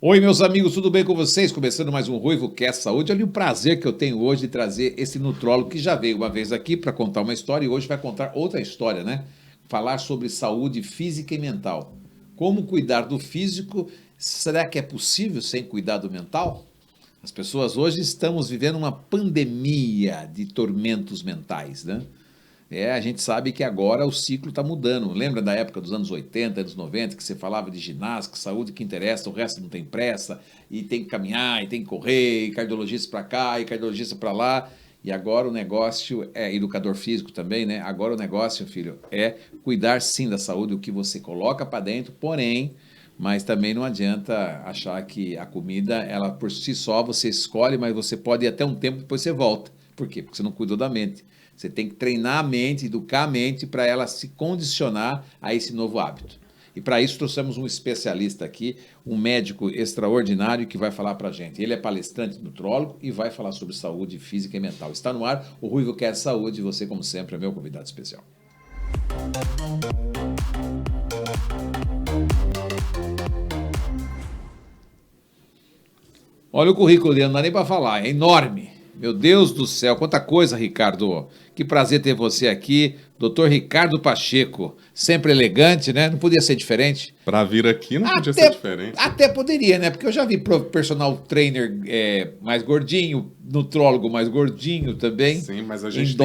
Oi, meus amigos, tudo bem com vocês? Começando mais um Ruivo Quer Saúde. Olha o prazer que eu tenho hoje de trazer esse nutrólogo que já veio uma vez aqui para contar uma história e hoje vai contar outra história, né? Falar sobre saúde física e mental. Como cuidar do físico? Será que é possível sem cuidar do mental? As pessoas hoje estamos vivendo uma pandemia de tormentos mentais, né? A gente sabe que agora o ciclo está mudando. Lembra da época dos anos 80, anos 90, que você falava de ginástica, saúde que interessa, o resto não tem pressa, e tem que caminhar, e tem que correr, e cardiologista para cá, e cardiologista para lá. E agora o negócio é educador físico também, né? Agora o negócio, filho, é cuidar sim da saúde, o que você coloca para dentro, porém, mas também não adianta achar que a comida, ela por si só você escolhe, mas você pode ir até um tempo depois você volta. Por quê? Porque você não cuidou da mente. Você tem que treinar a mente, educar a mente para ela se condicionar a esse novo hábito. E para isso trouxemos um especialista aqui, um médico extraordinário que vai falar para a gente. Ele é palestrante nutrólogo e vai falar sobre saúde física e mental. Está no ar o Ruivo Quer Saúde e você, como sempre, é meu convidado especial. Olha o currículo dele, não dá nem para falar, é enorme. Meu Deus do céu, quanta coisa, Ricardo. Que prazer ter você aqui, Dr. Ricardo Pacheco. Sempre elegante, né? Não podia ser diferente. Para vir aqui não podia ser diferente. Até poderia, né? Porque eu já vi personal trainer mais gordinho, nutrólogo mais gordinho também. Sim, mas a gente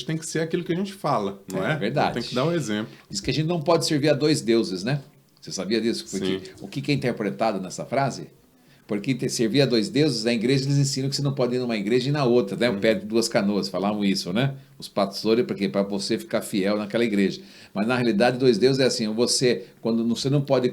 tem que ser aquilo que a gente fala, não é? É verdade. Então tem que dar o exemplo. Diz que a gente não pode servir a dois deuses, né? Você sabia disso? Sim. O que é interpretado nessa frase? Porque servir a dois deuses, a igreja eles ensinam que você não pode ir numa igreja e na outra, né? O pé de duas canoas, falavam isso, né? Os pastores, porque para você ficar fiel naquela igreja. Mas na realidade, dois deuses é assim, quando você não pode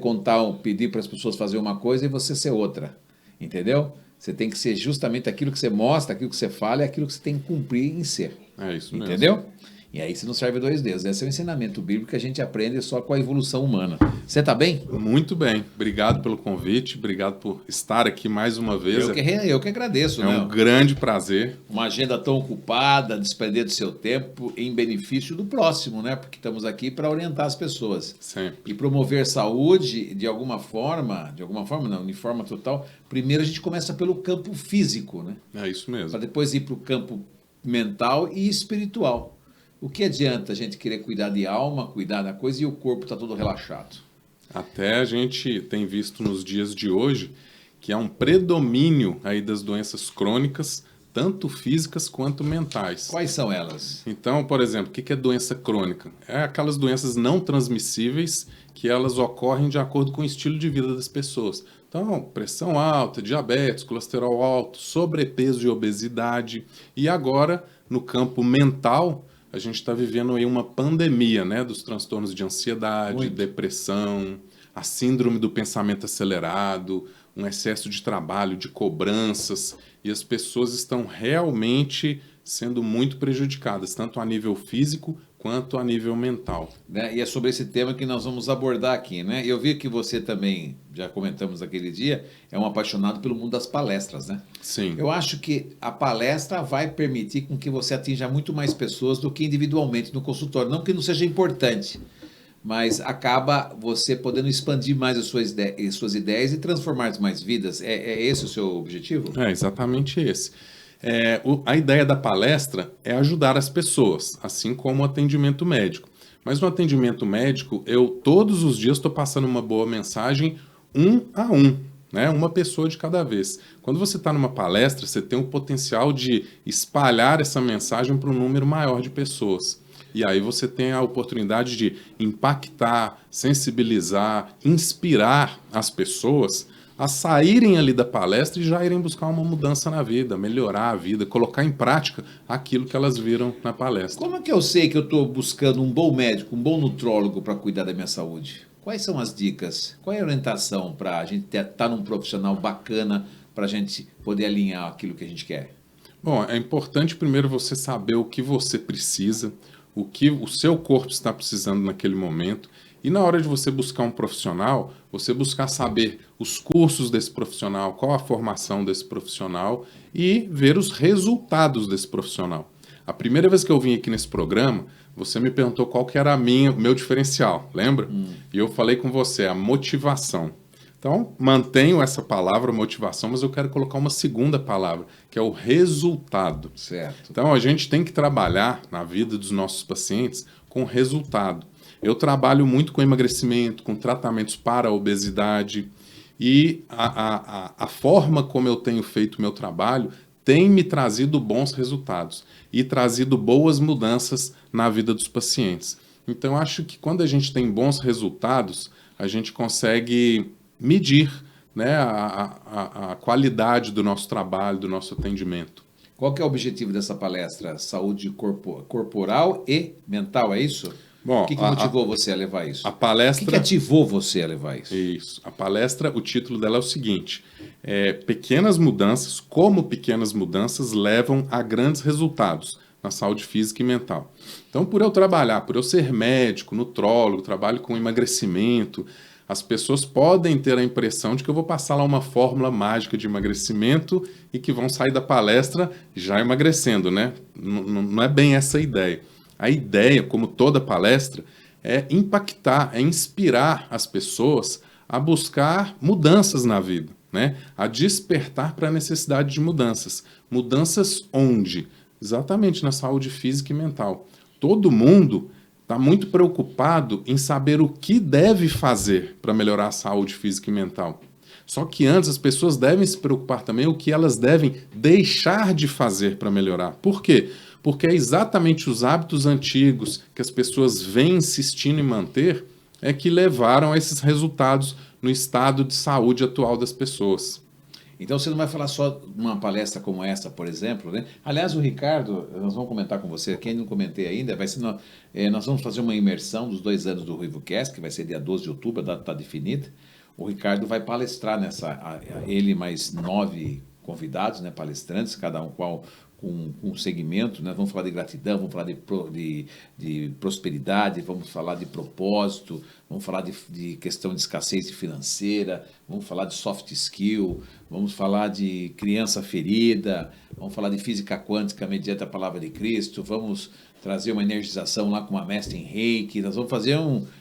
pedir para as pessoas fazer uma coisa e você ser outra, entendeu? Você tem que ser justamente aquilo que você mostra, aquilo que você fala e aquilo que você tem que cumprir em ser. É isso mesmo. Entendeu? E aí você não serve dois deuses. Esse é o ensinamento bíblico que a gente aprende só com a evolução humana. Você está bem? Muito bem. Obrigado pelo convite, obrigado por estar aqui mais uma vez. Eu que agradeço. É um grande prazer. Uma agenda tão ocupada, despender do seu tempo em benefício do próximo, né? Porque estamos aqui para orientar as pessoas. Sempre. E promover saúde de alguma forma não, de forma total. Primeiro a gente começa pelo campo físico, né? É isso mesmo. Para depois ir para o campo mental e espiritual. O que adianta a gente querer cuidar de alma, cuidar da coisa e o corpo está todo relaxado? Até a gente tem visto nos dias de hoje que há um predomínio aí das doenças crônicas, tanto físicas quanto mentais. Quais são elas? Então, por exemplo, o que é doença crônica? É aquelas doenças não transmissíveis que elas ocorrem de acordo com o estilo de vida das pessoas. Então, pressão alta, diabetes, colesterol alto, sobrepeso e obesidade. E agora, no campo mental, a gente está vivendo aí uma pandemia, né, dos transtornos de ansiedade, depressão, a síndrome do pensamento acelerado, um excesso de trabalho, de cobranças, e as pessoas estão realmente sendo muito prejudicadas, tanto a nível físico quanto a nível mental. Né? E é sobre esse tema que nós vamos abordar aqui, né? Eu vi que você também, já comentamos naquele dia, é um apaixonado pelo mundo das palestras, né? Sim. Eu acho que a palestra vai permitir com que você atinja muito mais pessoas do que individualmente no consultório. Não que não seja importante, mas acaba você podendo expandir mais as suas ideias e transformar mais vidas. É esse o seu objetivo? É exatamente esse. A ideia da palestra é ajudar as pessoas, assim como o atendimento médico. Mas no atendimento médico, eu todos os dias estou passando uma boa mensagem um a um, né? Uma pessoa de cada vez. Quando você está numa palestra, você tem o potencial de espalhar essa mensagem para um número maior de pessoas. E aí você tem a oportunidade de impactar, sensibilizar, inspirar as pessoas a saírem ali da palestra e já irem buscar uma mudança na vida, melhorar a vida, colocar em prática aquilo que elas viram na palestra. Como é que eu sei que eu estou buscando um bom médico, um bom nutrólogo para cuidar da minha saúde? Quais são as dicas? Qual é a orientação para a gente estar num profissional bacana para a gente poder alinhar aquilo que a gente quer? Bom, é importante primeiro você saber o que você precisa, o que o seu corpo está precisando naquele momento. E na hora de você buscar um profissional, você buscar saber os cursos desse profissional, qual a formação desse profissional e ver os resultados desse profissional. A primeira vez que eu vim aqui nesse programa, você me perguntou qual que era o meu diferencial, lembra? E eu falei com você, a motivação. Então, mantenho essa palavra, motivação, mas eu quero colocar uma segunda palavra, que é o resultado. Certo. Então, a gente tem que trabalhar na vida dos nossos pacientes com resultado. Eu trabalho muito com emagrecimento, com tratamentos para a obesidade, e a forma como eu tenho feito meu trabalho tem me trazido bons resultados e trazido boas mudanças na vida dos pacientes. Então, acho que quando a gente tem bons resultados, a gente consegue medir, né, a qualidade do nosso trabalho, do nosso atendimento. Qual que é o objetivo dessa palestra? Saúde corporal e mental, é isso? Bom, O que motivou você a levar isso? A palestra... O que ativou você a levar isso? Isso. A palestra, o título dela é o seguinte: pequenas mudanças, como pequenas mudanças levam a grandes resultados na saúde física e mental. Então, por eu ser médico, nutrólogo, trabalho com emagrecimento, as pessoas podem ter a impressão de que eu vou passar lá uma fórmula mágica de emagrecimento e que vão sair da palestra já emagrecendo, né? Não é bem essa a ideia. A ideia, como toda palestra, é impactar, é inspirar as pessoas a buscar mudanças na vida, né? A despertar para a necessidade de mudanças. Mudanças onde? Exatamente na saúde física e mental. Todo mundo está muito preocupado em saber o que deve fazer para melhorar a saúde física e mental. Só que antes as pessoas devem se preocupar também o que elas devem deixar de fazer para melhorar. Por quê? Porque é exatamente os hábitos antigos que as pessoas vêm insistindo em manter é que levaram a esses resultados no estado de saúde atual das pessoas. Então você não vai falar só uma palestra como essa, por exemplo, né? Aliás, o Ricardo, nós vamos comentar com você, quem não comentei ainda, vai ser nós vamos fazer uma imersão dos 2 anos do RuivoCast, que vai ser dia 12 de outubro, a data está definida. O Ricardo vai palestrar ele mais 9 convidados, né, palestrantes, cada um com um segmento, né? Vamos falar de gratidão, vamos falar de prosperidade, vamos falar de propósito, vamos falar de questão de escassez financeira, vamos falar de soft skill, vamos falar de criança ferida, vamos falar de física quântica mediante a palavra de Cristo, vamos trazer uma energização lá com uma mestre em Reiki, nós vamos fazer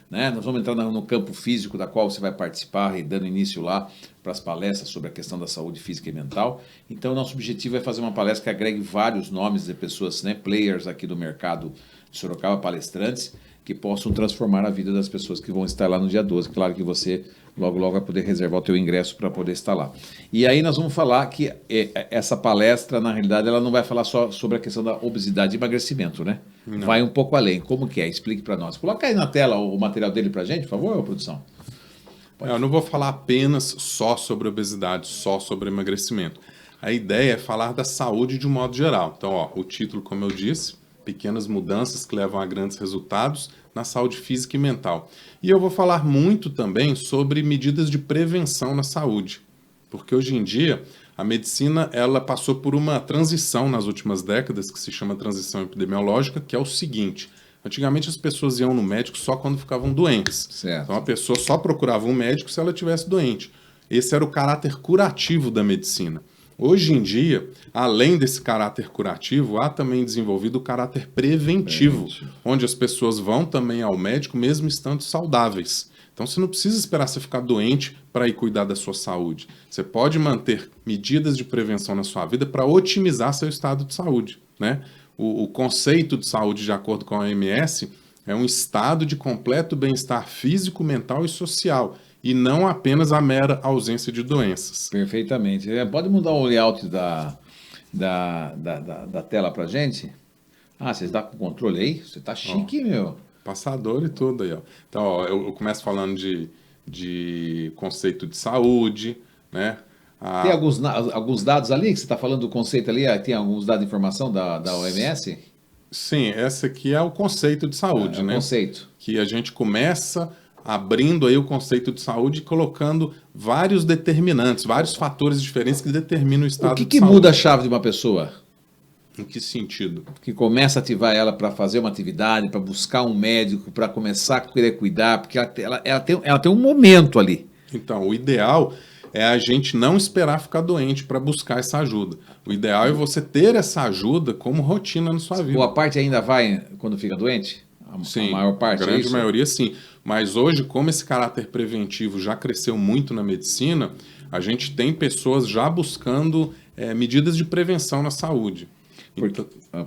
nós vamos entrar no campo físico da qual você vai participar e dando início lá para as palestras sobre a questão da saúde física e mental. Então, nosso objetivo é fazer uma palestra que agregue vários nomes de pessoas, né, players aqui do mercado de Sorocaba, palestrantes, que possam transformar a vida das pessoas que vão estar lá no dia 12. Claro que você logo vai poder reservar o teu ingresso para poder estar lá. E aí nós vamos falar que essa palestra, na realidade, ela não vai falar só sobre a questão da obesidade e emagrecimento, né? Não. Vai um pouco além. Como que é? Explique para nós. Coloca aí na tela o material dele para a gente, por favor, produção. Eu não vou falar apenas só sobre obesidade, só sobre emagrecimento. A ideia é falar da saúde de um modo geral. Então, o título, como eu disse, pequenas mudanças que levam a grandes resultados na saúde física e mental. E eu vou falar muito também sobre medidas de prevenção na saúde, porque hoje em dia a medicina ela passou por uma transição nas últimas décadas que se chama transição epidemiológica, que é o seguinte: antigamente as pessoas iam no médico só quando ficavam doentes. Certo. Então a pessoa só procurava um médico se ela estivesse doente. Esse era o caráter curativo da medicina. Hoje em dia, além desse caráter curativo, há também desenvolvido o caráter preventivo, onde as pessoas vão também ao médico mesmo estando saudáveis. Então você não precisa esperar você ficar doente para ir cuidar da sua saúde. Você pode manter medidas de prevenção na sua vida para otimizar seu estado de saúde, né? O conceito de saúde, de acordo com a OMS, é um estado de completo bem-estar físico, mental e social, e não apenas a mera ausência de doenças. Perfeitamente. Pode mudar o layout da tela para gente? Você está com o controle aí? Você está chique, meu. Passador e tudo aí, ó. Então, eu começo falando de conceito de saúde, né? Tem alguns dados ali, que você está falando do conceito ali, tem alguns dados de informação da OMS? Sim, esse aqui é o conceito de saúde, né? O conceito. Que a gente começa abrindo aí o conceito de saúde e colocando vários determinantes, vários fatores diferentes que determinam o estado de saúde. O que muda a chave de uma pessoa? Em que sentido? Que começa a ativar ela para fazer uma atividade, para buscar um médico, para começar a querer cuidar, porque ela tem um momento ali. Então, o ideal é a gente não esperar ficar doente para buscar essa ajuda. O ideal é você ter essa ajuda como rotina na sua vida. Boa parte ainda vai quando fica doente? A maior parte, a grande maioria sim. Mas hoje, como esse caráter preventivo já cresceu muito na medicina, a gente tem pessoas já buscando medidas de prevenção na saúde.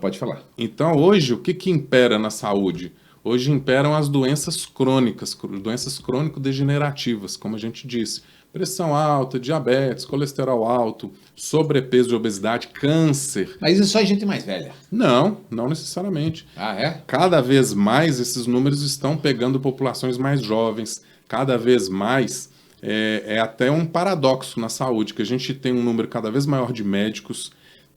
Pode falar. Então, hoje, o que impera na saúde? Hoje imperam as doenças crônicas, doenças crônico-degenerativas, como a gente disse. Pressão alta, diabetes, colesterol alto, sobrepeso e obesidade, câncer. Mas isso é só gente mais velha? Não necessariamente. Ah, é? Cada vez mais esses números estão pegando populações mais jovens. Cada vez mais é até um paradoxo na saúde, que a gente tem um número cada vez maior de médicos,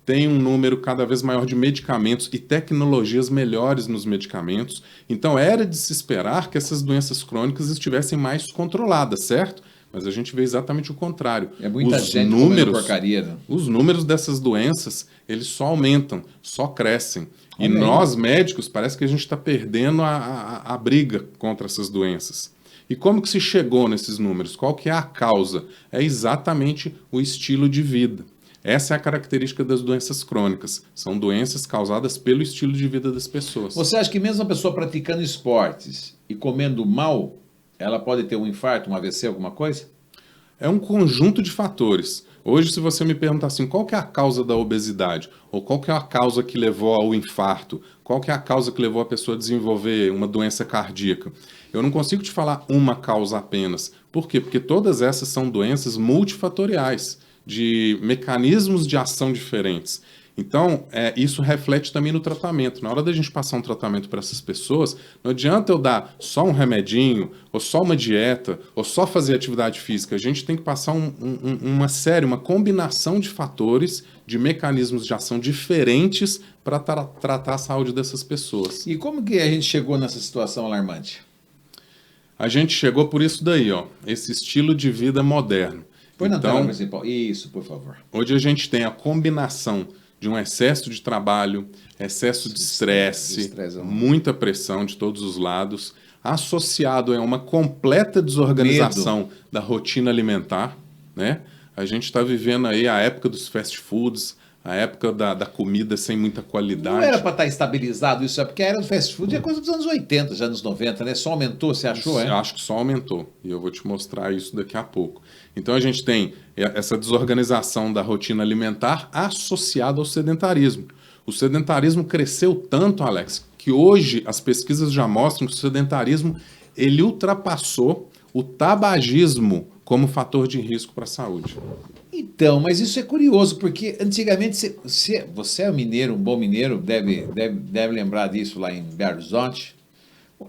tem um número cada vez maior de medicamentos e tecnologias melhores nos medicamentos. Então, era de se esperar que essas doenças crônicas estivessem mais controladas, certo? Mas a gente vê exatamente o contrário. É muita gente comendo porcaria, né? Os números dessas doenças, eles só aumentam, só crescem. E nós, médicos, parece que a gente está perdendo a briga contra essas doenças. E como que se chegou nesses números? Qual que é a causa? É exatamente o estilo de vida. Essa é a característica das doenças crônicas. São doenças causadas pelo estilo de vida das pessoas. Você acha que mesmo a pessoa praticando esportes e comendo mal, ela pode ter um infarto, um AVC, alguma coisa? É um conjunto de fatores. Hoje, se você me perguntar assim, qual que é a causa da obesidade? Ou qual que é a causa que levou ao infarto? Qual que é a causa que levou a pessoa a desenvolver uma doença cardíaca? Eu não consigo te falar uma causa apenas. Por quê? Porque todas essas são doenças multifatoriais, de mecanismos de ação diferentes. Então, isso reflete também no tratamento. Na hora da gente passar um tratamento para essas pessoas, não adianta eu dar só um remedinho, ou só uma dieta, ou só fazer atividade física. A gente tem que passar uma combinação de fatores, de mecanismos de ação diferentes para tratar a saúde dessas pessoas. E como que a gente chegou nessa situação alarmante? A gente chegou por isso daí, ó, esse estilo de vida moderno. Põe na tela principal. Isso, por favor. Hoje a gente tem a combinação de um excesso de trabalho, excesso de estresse, muita pressão de todos os lados, associado a uma completa desorganização da rotina alimentar, né? A gente está vivendo aí a época dos fast foods, a época da comida sem muita qualidade. Não era para estar estabilizado isso, porque a era do fast food é coisa dos anos 80, já anos 90, né? Só aumentou, você achou, Eu acho que só aumentou, e eu vou te mostrar isso daqui a pouco. Então a gente tem essa desorganização da rotina alimentar associada ao sedentarismo. O sedentarismo cresceu tanto, Alex, que hoje as pesquisas já mostram que o sedentarismo ele ultrapassou o tabagismo como fator de risco para a saúde. Então, mas isso é curioso, porque antigamente, você é mineiro, um bom mineiro, deve lembrar disso lá em Belo Horizonte,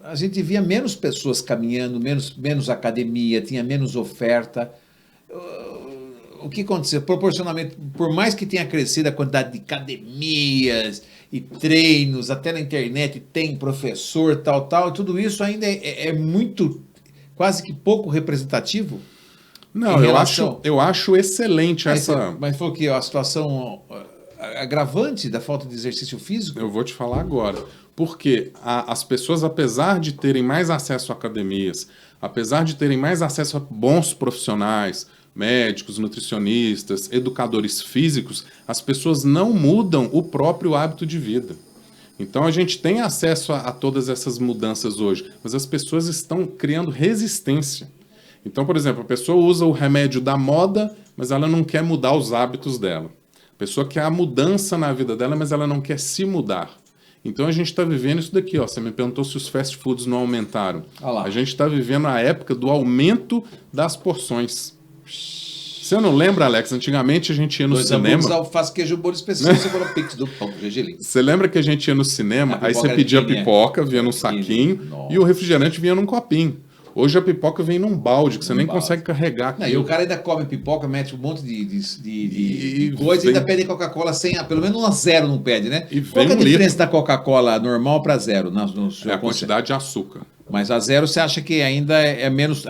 a gente via menos pessoas caminhando, menos academia, tinha menos oferta. O que aconteceu? Proporcionalmente, por mais que tenha crescido a quantidade de academias e treinos, até na internet tem professor, tal, tudo isso ainda é muito, quase que pouco representativo. Não, eu acho excelente essa... Mas foi o que? A situação agravante da falta de exercício físico? Eu vou te falar agora. Porque as pessoas, apesar de terem mais acesso a academias, apesar de terem mais acesso a bons profissionais, médicos, nutricionistas, educadores físicos, as pessoas não mudam o próprio hábito de vida. Então a gente tem acesso a todas essas mudanças hoje, mas as pessoas estão criando resistência. Então, por exemplo, a pessoa usa o remédio da moda, mas ela não quer mudar os hábitos dela. A pessoa quer a mudança na vida dela, mas ela não quer se mudar. Então a gente está vivendo isso daqui, ó. Você me perguntou se os fast foods não aumentaram. A gente está vivendo a época do aumento das porções. Você não lembra, Alex? Antigamente a gente ia no cinema... alface, queijo, bolo especial, você falou pix do pão, gergelim. Você lembra que a gente ia no cinema, aí você pedia a pipoca, vinha num saquinho, e o refrigerante vinha num copinho. Hoje a pipoca vem num balde, que você nem consegue carregar aqui. E o cara ainda come pipoca, mete um monte de coisa e ainda pede Coca-Cola sem... Pelo menos uma zero não pede, né? Qual é a diferença da Coca-Cola normal para zero? É a quantidade de açúcar. Mas a zero você acha que ainda é mais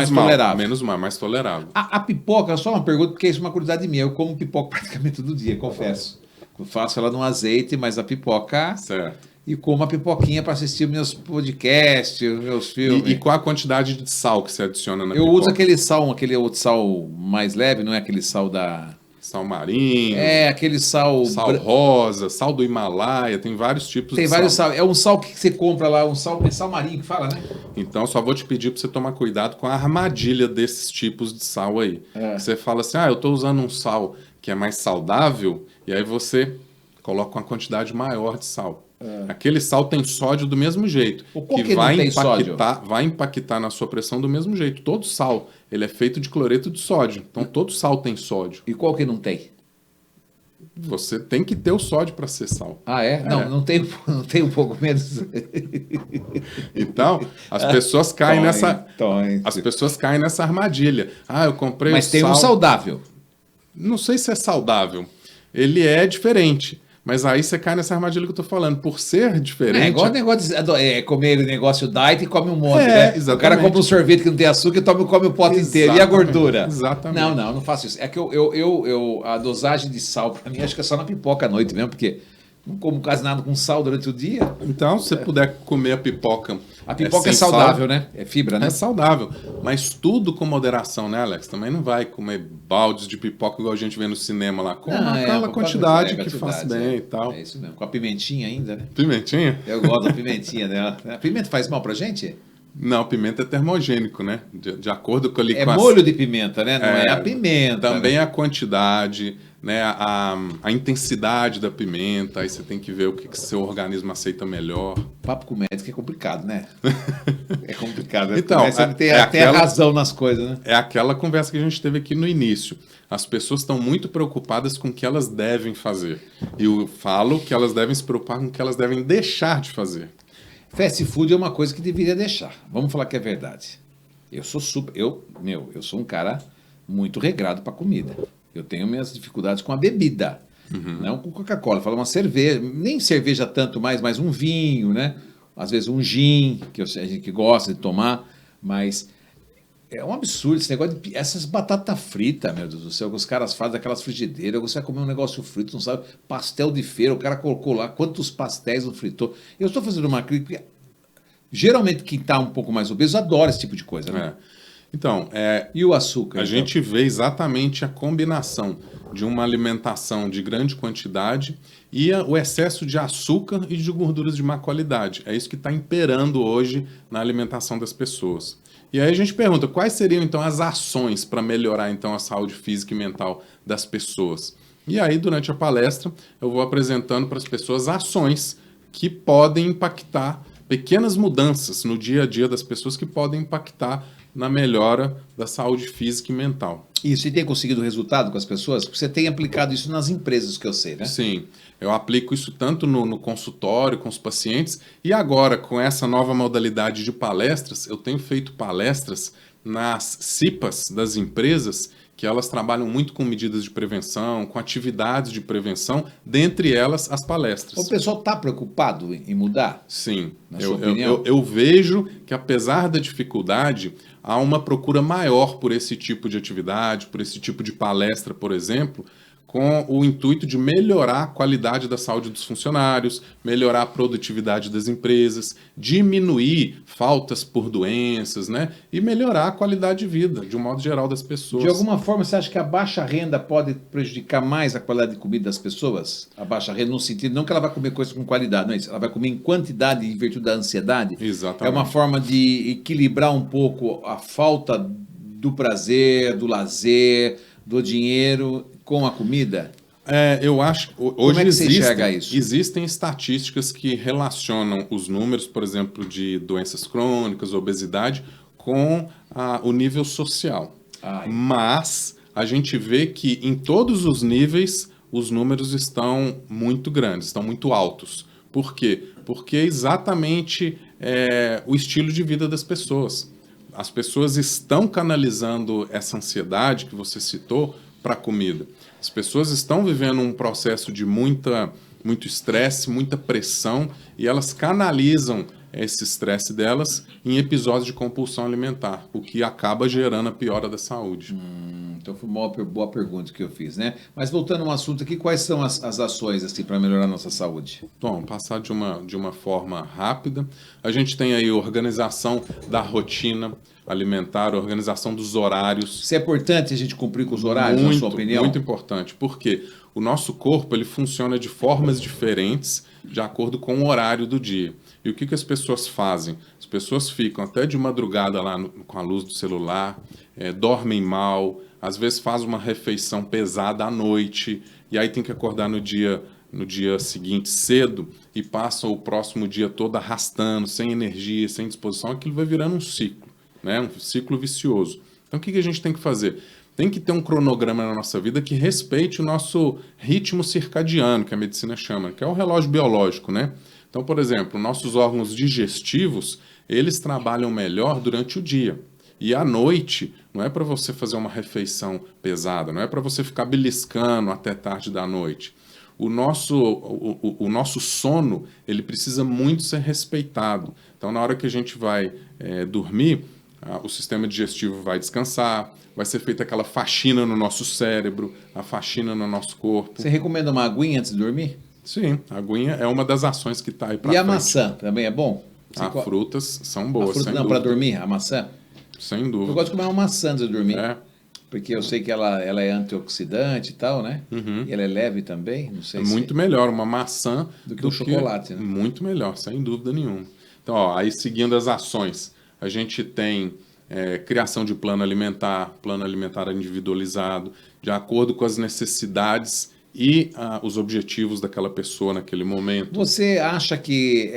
tolerável? Menos mal, mais tolerável. A pipoca, só uma pergunta, porque isso é uma curiosidade minha. Eu como pipoca praticamente todo dia, confesso. Eu faço ela no azeite, mas a pipoca... Certo. E como uma pipoquinha para assistir meus podcasts, meus filmes. E qual a quantidade de sal que você adiciona na pipoca? Eu uso aquele outro sal mais leve, não é aquele sal da... Sal marinho, É, aquele sal... sal rosa, sal do Himalaia, tem vários tipos Tem de vários sal. sal. É um sal que você compra lá, é sal marinho que fala, né? Então, só vou te pedir para você tomar cuidado com a armadilha desses tipos de sal aí. É. Você fala assim, eu estou usando um sal que é mais saudável, e aí você coloca uma quantidade maior de sal. Aquele sal tem sódio do mesmo jeito, Qual que não tem sódio? vai impactar na sua pressão do mesmo jeito. Todo sal, ele é feito de cloreto de sódio. Então, todo sal tem sódio. E qual que não tem? Você tem que ter o sódio para ser sal. Ah, é? Não, não tem um pouco menos. Então, as pessoas caem Então, as pessoas caem nessa armadilha. Eu comprei mas o tem sal. um saudável. Não sei se é saudável. Ele é diferente. Mas aí você cai nessa armadilha que eu tô falando. Por ser diferente. É igual o negócio de comer o negócio diet e come um monte, né? Exatamente. O cara compra um sorvete que não tem açúcar e come o pote inteiro. E a gordura? Exatamente. Não faço isso. É que a dosagem de sal, pra mim, acho que é só na pipoca à noite mesmo, porque não como quase nada com sal durante o dia. Então, se você puder comer a pipoca. A pipoca é sem saudável, sal, né? É fibra, né? É saudável. Mas tudo com moderação, né, Alex? Também não vai comer baldes de pipoca igual a gente vê no cinema lá. Com aquela quantidade que faz bem e tal. É isso mesmo. Com a pimentinha ainda, né? Pimentinha? Eu gosto da pimentinha dela. A pimenta faz mal pra gente? Não, pimenta é termogênico, né? De acordo com ali É com molho de pimenta, né? Não é a pimenta. Também né? a quantidade, né? A intensidade da pimenta. Aí você tem que ver o que seu organismo aceita melhor. Papo com médico é complicado, né? É complicado. Né? Então, você tem até razão nas coisas, né? É aquela conversa que a gente teve aqui no início. As pessoas estão muito preocupadas com o que elas devem fazer. E eu falo que elas devem se preocupar com o que elas devem deixar de fazer. Fast food é uma coisa que deveria deixar. Vamos falar que é verdade. Eu sou um cara muito regrado para comida. Eu tenho minhas dificuldades com a bebida. Não com Coca-Cola. Fala uma cerveja, nem cerveja tanto mais, mas um vinho, né? Às vezes um gin, que a gente gosta de tomar, mas é um absurdo esse negócio de essas batatas fritas, meu Deus do céu, que os caras fazem aquelas frigideiras, você vai comer um negócio frito, não sabe, pastel de feira, o cara colocou lá quantos pastéis não fritou. Eu estou fazendo uma crítica, geralmente quem está um pouco mais obeso adora esse tipo de coisa, né? Então, e o açúcar? A gente vê exatamente a combinação de uma alimentação de grande quantidade e o excesso de açúcar e de gorduras de má qualidade. É isso que está imperando hoje na alimentação das pessoas. E aí a gente pergunta, quais seriam então as ações para melhorar então a saúde física e mental das pessoas? E aí, durante a palestra, eu vou apresentando para as pessoas ações que podem impactar, pequenas mudanças no dia a dia das pessoas que podem impactar na melhora da saúde física e mental. Isso, e tem conseguido resultado com as pessoas? Porque você tem aplicado isso nas empresas, que eu sei, né? Sim, eu aplico isso tanto no consultório, com os pacientes, e agora, com essa nova modalidade de palestras, eu tenho feito palestras nas CIPAs das empresas, que elas trabalham muito com medidas de prevenção, com atividades de prevenção, dentre elas as palestras. O pessoal está preocupado em mudar? Sim, na sua opinião? Eu vejo que apesar da dificuldade, há uma procura maior por esse tipo de atividade, por esse tipo de palestra, por exemplo, com o intuito de melhorar a qualidade da saúde dos funcionários, melhorar a produtividade das empresas, diminuir faltas por doenças, né? E melhorar a qualidade de vida, de um modo geral, das pessoas. De alguma forma, você acha que a baixa renda pode prejudicar mais a qualidade de comida das pessoas? A baixa renda no sentido, não que ela vai comer coisas com qualidade, não é isso. Ela vai comer em quantidade em virtude da ansiedade? Exatamente. É uma forma de equilibrar um pouco a falta do prazer, do lazer, do dinheiro com a comida? Eu acho que hoje como é que você enxerga isso? Existem estatísticas que relacionam os números, por exemplo, de doenças crônicas, obesidade, com o nível social. Mas a gente vê que em todos os níveis os números estão muito grandes, estão muito altos. Por quê? Porque é exatamente o estilo de vida das pessoas. As pessoas estão canalizando essa ansiedade que você citou para a comida. As pessoas estão vivendo um processo de muito estresse, muita pressão, e elas canalizam esse estresse delas em episódios de compulsão alimentar, o que acaba gerando a piora da saúde. Então foi uma boa pergunta que eu fiz, né? Mas voltando ao assunto aqui, quais são as ações assim, para melhorar a nossa saúde? Bom, passar de uma forma rápida. A gente tem aí a organização da rotina alimentar, a organização dos horários. Se é importante a gente cumprir com os horários, na sua opinião? Muito importante, porque o nosso corpo ele funciona de formas diferentes de acordo com o horário do dia. E o que as pessoas fazem? As pessoas ficam até de madrugada lá com a luz do celular, dormem mal, às vezes fazem uma refeição pesada à noite, e aí tem que acordar no dia seguinte cedo e passam o próximo dia todo arrastando, sem energia, sem disposição, aquilo vai virando um ciclo, né? Um ciclo vicioso. Então o que a gente tem que fazer? Tem que ter um cronograma na nossa vida que respeite o nosso ritmo circadiano, que a medicina chama, que é o relógio biológico, né? Então, por exemplo, nossos órgãos digestivos, eles trabalham melhor durante o dia. E à noite, não é para você fazer uma refeição pesada, não é para você ficar beliscando até tarde da noite. O nosso sono, ele precisa muito ser respeitado. Então, na hora que a gente vai dormir, o sistema digestivo vai descansar, vai ser feita aquela faxina no nosso cérebro, a faxina no nosso corpo. Você recomenda uma aguinha antes de dormir? Sim, a aguinha é uma das ações que está aí para frente. frente. E a maçã também é bom? Frutas são boas, sem dúvida. Não, para dormir, a maçã? Sem dúvida. Eu gosto de comer uma maçã antes de dormir. Porque eu sei que ela é antioxidante e tal, né? E ela é leve também, não sei muito melhor uma maçã do que o chocolate, né? Muito melhor, sem dúvida nenhuma. Então, ó, aí seguindo as ações, a gente tem criação de plano alimentar individualizado, de acordo com as necessidades e os objetivos daquela pessoa naquele momento. Você acha que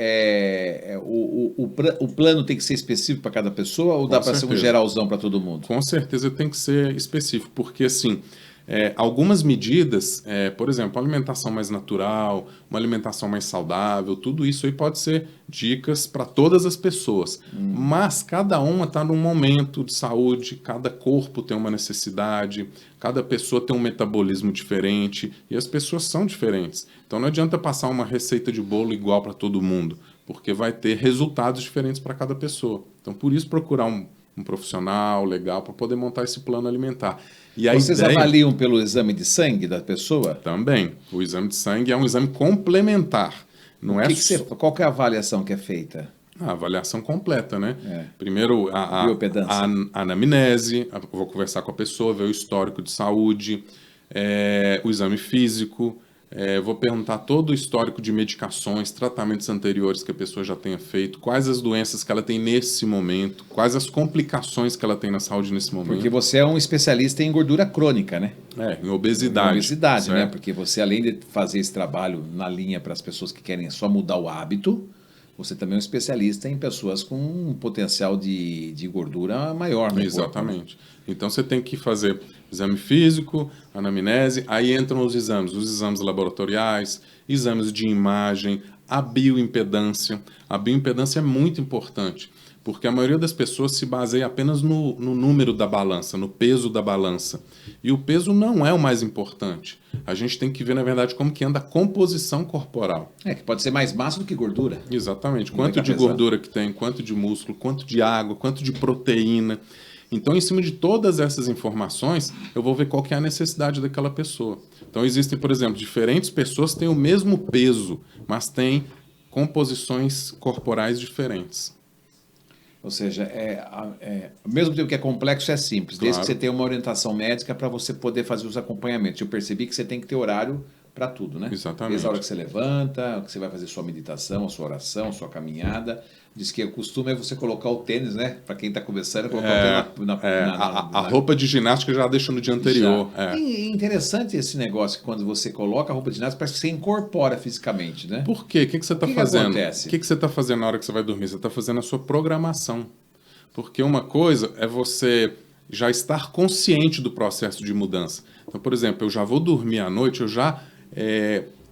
o plano tem que ser específico para cada pessoa ou dá para ser um geralzão para todo mundo? Com certeza tem que ser específico, porque assim, algumas medidas, por exemplo, uma alimentação mais natural, uma alimentação mais saudável, tudo isso aí pode ser dicas para todas as pessoas. Mas cada uma está num momento de saúde, cada corpo tem uma necessidade, cada pessoa tem um metabolismo diferente e as pessoas são diferentes. Então não adianta passar uma receita de bolo igual para todo mundo, porque vai ter resultados diferentes para cada pessoa. Então por isso procurar um profissional legal para poder montar esse plano alimentar. E vocês avaliam pelo exame de sangue da pessoa? Também. O exame de sangue é um exame complementar. Não qual que é a avaliação que é feita? A avaliação completa, né? Primeiro, a anamnese, vou conversar com a pessoa, ver o histórico de saúde, o exame físico, vou perguntar todo o histórico de medicações, tratamentos anteriores que a pessoa já tenha feito, quais as doenças que ela tem nesse momento, quais as complicações que ela tem na saúde nesse momento. Porque você é um especialista em gordura crônica, né? Em obesidade. Em obesidade, né? Porque você, além de fazer esse trabalho na linha para as pessoas que querem só mudar o hábito, você também é um especialista em pessoas com um potencial de gordura maior no Exatamente. Corpo, né? Então você tem que fazer exame físico, anamnese, aí entram os exames laboratoriais, exames de imagem, a bioimpedância. A bioimpedância é muito importante, porque a maioria das pessoas se baseia apenas no número da balança, no peso da balança. E o peso não é o mais importante. A gente tem que ver, na verdade, como que anda a composição corporal. Que pode ser mais massa do que gordura. Exatamente. Quanto de gordura que tem, quanto de músculo, quanto de água, quanto de proteína. Então, em cima de todas essas informações, eu vou ver qual que é a necessidade daquela pessoa. Então, existem, por exemplo, diferentes pessoas que têm o mesmo peso, mas têm composições corporais diferentes. Ou seja, ao mesmo tempo que é complexo, é simples. Desde que você tenha uma orientação médica para você poder fazer os acompanhamentos. Eu percebi que você tem que ter horário para tudo, né? Exatamente. Desde a hora que você levanta, que você vai fazer sua meditação, a sua oração, a sua caminhada. Diz que o costume é você colocar o tênis, né? Para quem está começando, colocar o tênis a roupa de ginástica já deixa no dia anterior. É interessante esse negócio que quando você coloca a roupa de ginástica, parece que você incorpora fisicamente, né? Por quê? O que você está fazendo? Que acontece? O que você está fazendo na hora que você vai dormir? Você está fazendo a sua programação. Porque uma coisa é você já estar consciente do processo de mudança. Então, por exemplo, eu já vou dormir à noite,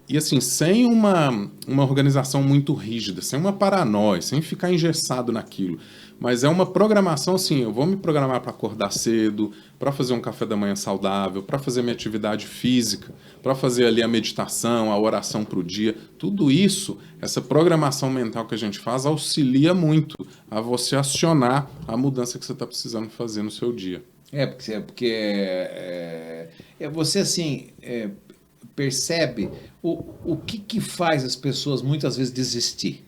e assim, sem uma organização muito rígida, sem uma paranoia, sem ficar engessado naquilo. Mas é uma programação assim, eu vou me programar para acordar cedo, para fazer um café da manhã saudável, para fazer minha atividade física, para fazer ali a meditação, a oração para o dia. Tudo isso, essa programação mental que a gente faz, auxilia muito a você acionar a mudança que você está precisando fazer no seu dia. Você assim percebe o que faz as pessoas muitas vezes desistir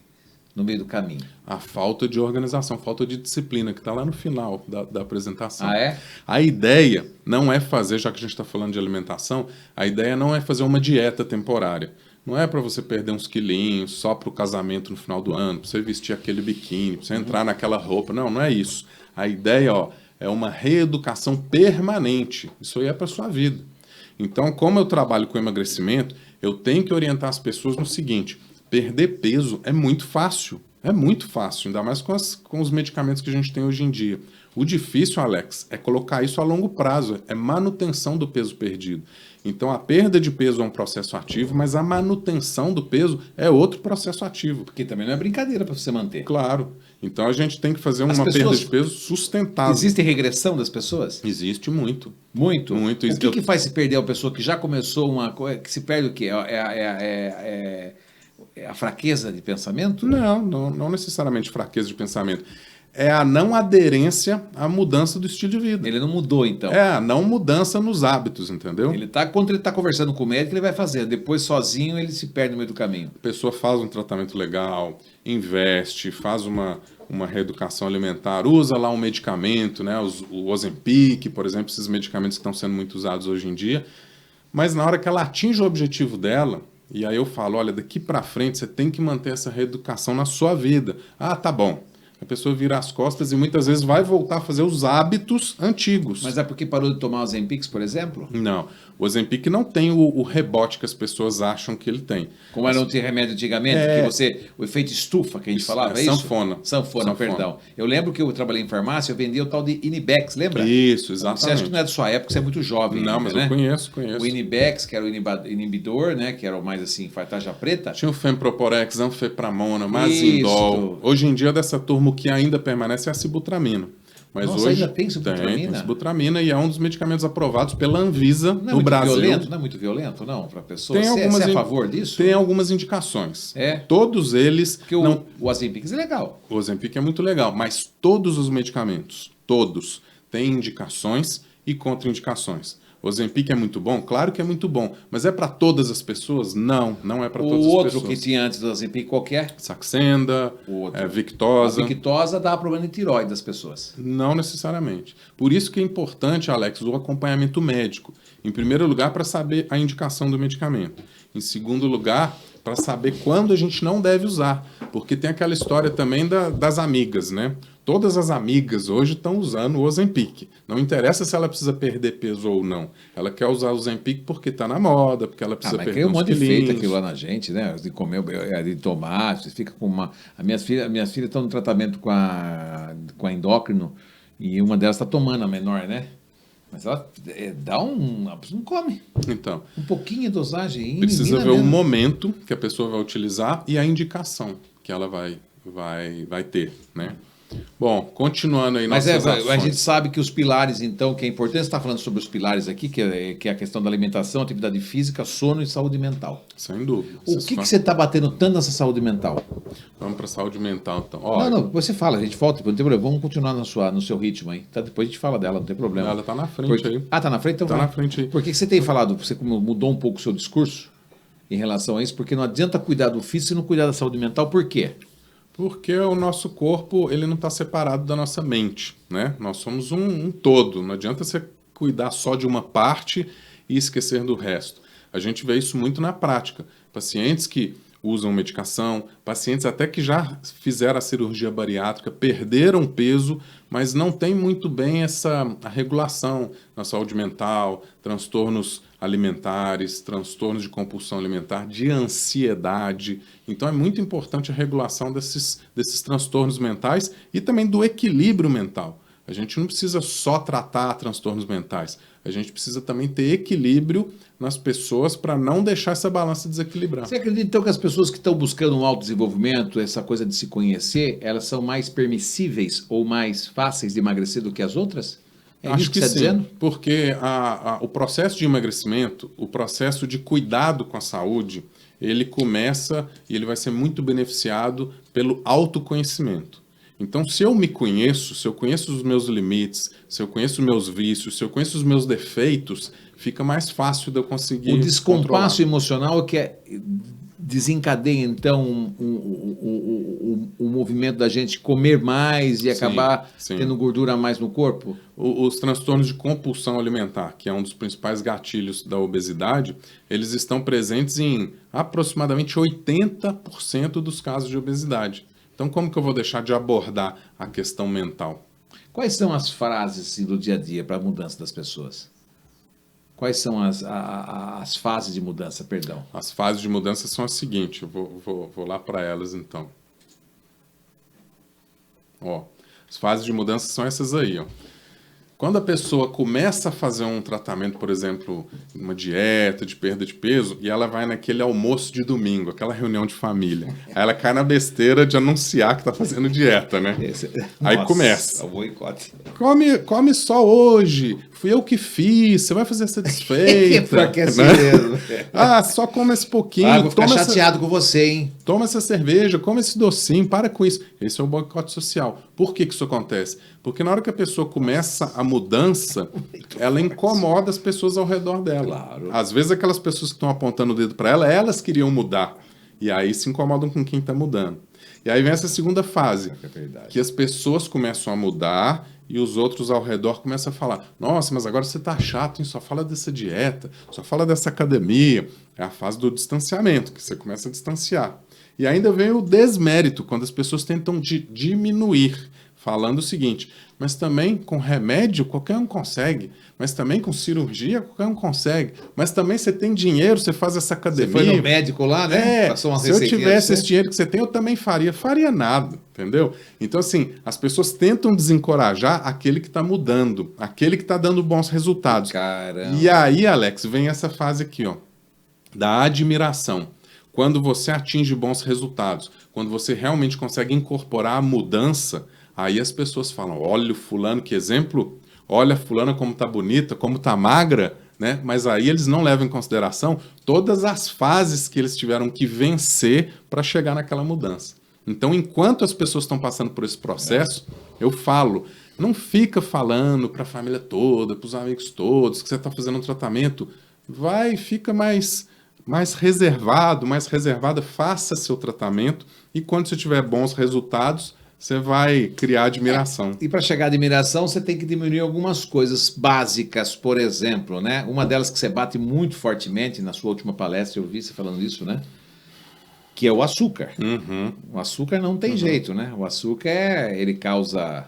no meio do caminho. A falta de organização, falta de disciplina, que está lá no final da apresentação. Ah, é? A ideia não é fazer, já que a gente está falando de alimentação, a ideia não é fazer uma dieta temporária. Não é para você perder uns quilinhos só para o casamento no final do ano, para você vestir aquele biquíni, para você entrar naquela roupa. Não, não é isso. A ideia, é uma reeducação permanente. Isso aí é para sua vida. Então, como eu trabalho com emagrecimento, eu tenho que orientar as pessoas no seguinte: perder peso é muito fácil. É muito fácil, ainda mais com os medicamentos que a gente tem hoje em dia. O difícil, Alex, é colocar isso a longo prazo, é manutenção do peso perdido. Então, a perda de peso é um processo ativo, mas a manutenção do peso é outro processo ativo. Porque também não é brincadeira para você manter. Claro. Então, a gente tem que fazer uma perda de peso sustentável. Existe regressão das pessoas? Existe muito. Muito? Muito. O que faz se perder a pessoa que já começou uma coisa, que se perde o quê? É a fraqueza de pensamento? Não necessariamente fraqueza de pensamento. É a não aderência à mudança do estilo de vida. Ele não mudou, então. É a não mudança nos hábitos, entendeu? Quando ele está conversando com o médico, ele vai fazer. Depois, sozinho, ele se perde no meio do caminho. A pessoa faz um tratamento legal, investe, faz uma reeducação alimentar, usa lá um medicamento, né? O Ozempic, por exemplo, esses medicamentos que estão sendo muito usados hoje em dia. Mas na hora que ela atinge o objetivo dela, e aí eu falo, olha, daqui para frente você tem que manter essa reeducação na sua vida. Ah, tá bom. A pessoa vira as costas e muitas vezes vai voltar a fazer os hábitos antigos. Mas é porque parou de tomar Ozempic, por exemplo? Não. O Ozempic não tem o rebote que as pessoas acham que ele tem. Como era um remédio antigamente, o efeito estufa que a gente falava, é isso? Sanfona, perdão. Eu lembro que eu trabalhei em farmácia, eu vendia o tal de Inibex, lembra? Isso, exatamente. Você acha que não é da sua época, você é muito jovem. Não, ainda, mas eu conheço. O Inibex, que era o inibidor, né? Que era o mais assim, tarja preta. Tinha o Femproporex, Anfepramona, Mazindol. Hoje em dia, dessa turma, o que ainda permanece é a sibutramina. Mas Nossa, hoje ainda tem sibutramina? Tem sibutramina e é um dos medicamentos aprovados pela Anvisa no Brasil. Não é muito violento, não, para a pessoa? Você é a favor disso? Tem algumas indicações. É? Todos eles... Porque o Ozempic é legal. O Ozempic é muito legal, mas todos os medicamentos, todos, têm indicações e contraindicações. O Ozempic é muito bom? Claro que é muito bom. Mas é para todas as pessoas? Não é para todas as pessoas. O outro que tinha antes do Ozempic qualquer? Saxenda, Victoza. A Victoza dá problema de tireoide das pessoas. Não necessariamente. Por isso que é importante, Alex, o acompanhamento médico. Em primeiro lugar, para saber a indicação do medicamento. Em segundo lugar, para saber quando a gente não deve usar. Porque tem aquela história também das amigas, né? Todas as amigas hoje estão usando o Ozempic. Não interessa se ela precisa perder peso ou não. Ela quer usar o Ozempic porque está na moda, porque ela precisa perder uns quilinhos. Mas tem um monte de feito aquilo lá na gente, né? De comer, de tomar, você fica com uma... Minhas filhas estão no tratamento com a endócrino e uma delas está tomando, a menor, né? Mas ela dá a pessoa não come. Então. Um pouquinho de dosagem. Precisa ver o momento que a pessoa vai utilizar e a indicação que ela vai ter, né? Bom, continuando aí nossas ações. A gente sabe que os pilares, então, que é importante, você está falando sobre os pilares aqui, que é a questão da alimentação, atividade física, sono e saúde mental. Sem dúvida. O que você está batendo tanto nessa saúde mental? Vamos para a saúde mental, então. Não, você fala, a gente volta, não tem problema, vamos continuar no seu ritmo aí. Tá? Depois a gente fala dela, não tem problema. Ela está na frente aí. Ah, está na frente? Então está na frente aí. Por que você tem falado, você mudou um pouco o seu discurso em relação a isso? Porque não adianta cuidar do físico e não cuidar da saúde mental, por quê? Porque o nosso corpo ele não está separado da nossa mente, né? Nós somos um todo. Não adianta você cuidar só de uma parte e esquecer do resto. A gente vê isso muito na prática. Pacientes que usam medicação, pacientes até que já fizeram a cirurgia bariátrica, perderam peso, mas não tem muito bem a regulação na saúde mental, transtornos alimentares, transtornos de compulsão alimentar, de ansiedade. Então é muito importante a regulação desses transtornos mentais e também do equilíbrio mental. A gente não precisa só tratar transtornos mentais, a gente precisa também ter equilíbrio nas pessoas para não deixar essa balança desequilibrar. Você acredita então que as pessoas que estão buscando um autodesenvolvimento, essa coisa de se conhecer, elas são mais permissíveis ou mais fáceis de emagrecer do que as outras? Acho que sim, dizendo? Porque o processo de emagrecimento, o processo de cuidado com a saúde, ele começa e ele vai ser muito beneficiado pelo autoconhecimento. Então, se eu me conheço, se eu conheço os meus limites, se eu conheço os meus vícios, se eu conheço os meus defeitos, fica mais fácil de eu conseguir O descompasso controlar. emocional que desencadeia, então, o movimento da gente comer mais e acabar Sim. tendo gordura a mais no corpo? Os transtornos de compulsão alimentar, que é um dos principais gatilhos da obesidade, eles estão presentes em aproximadamente 80% dos casos de obesidade. Então, como que eu vou deixar de abordar a questão mental? Quais são as frases assim, do dia a dia para a mudança das pessoas? Quais são as fases de mudança, perdão? As fases de mudança são as seguintes, eu vou lá para elas então. Ó, as fases de mudança são essas aí, ó. Quando a pessoa começa a fazer um tratamento, por exemplo, uma dieta de perda de peso, e ela vai naquele almoço de domingo, aquela reunião de família, aí ela cai na besteira de anunciar que está fazendo dieta, né? Aí Nossa, começa. o boicote. Come só hoje, fui eu que fiz, você vai fazer satisfeita. Porque é assim né? mesmo. Ah, só come esse pouquinho. Vou ficar chateado com você, hein? Toma essa cerveja, come esse docinho, para com isso. Esse é o boicote social. Por que isso acontece? Porque na hora que a pessoa começa a mudança, ela incomoda as pessoas ao redor dela. Claro. Às vezes aquelas pessoas que estão apontando o dedo para ela, elas queriam mudar. E aí se incomodam com quem está mudando. E aí vem essa segunda fase, que as pessoas começam a mudar e os outros ao redor começam a falar: nossa, mas agora você está chato, hein? Só fala dessa dieta, só fala dessa academia. É a fase do distanciamento, que você começa a distanciar. E ainda vem o desmérito, quando as pessoas tentam diminuir, falando o seguinte: mas também com remédio qualquer um consegue, mas também com cirurgia qualquer um consegue, mas também você tem dinheiro, você faz essa academia. Você foi no médico lá, né? Passou uma se eu tivesse esse dinheiro que você tem, eu também faria. Faria nada, entendeu? Então, assim, as pessoas tentam desencorajar aquele que está mudando, aquele que está dando bons resultados. Caramba. E aí, Alex, vem essa fase aqui, ó, da admiração. Quando você atinge bons resultados, quando você realmente consegue incorporar a mudança, aí as pessoas falam: olha o fulano, que exemplo, olha a fulana como tá bonita, como tá magra, né? Mas aí eles não levam em consideração todas as fases que eles tiveram que vencer para chegar naquela mudança. Então, enquanto as pessoas estão passando por esse processo, eu falo, não fica falando para a família toda, para os amigos todos, que você está fazendo um tratamento, fica mais reservado, mais reservada, faça seu tratamento e quando você tiver bons resultados, você vai criar admiração. E para chegar à admiração, você tem que diminuir algumas coisas básicas, por exemplo, né? Uma delas que você bate muito fortemente, na sua última palestra eu vi você falando isso, né? Que é o açúcar. Uhum. O açúcar não tem jeito, né? O açúcar, ele causa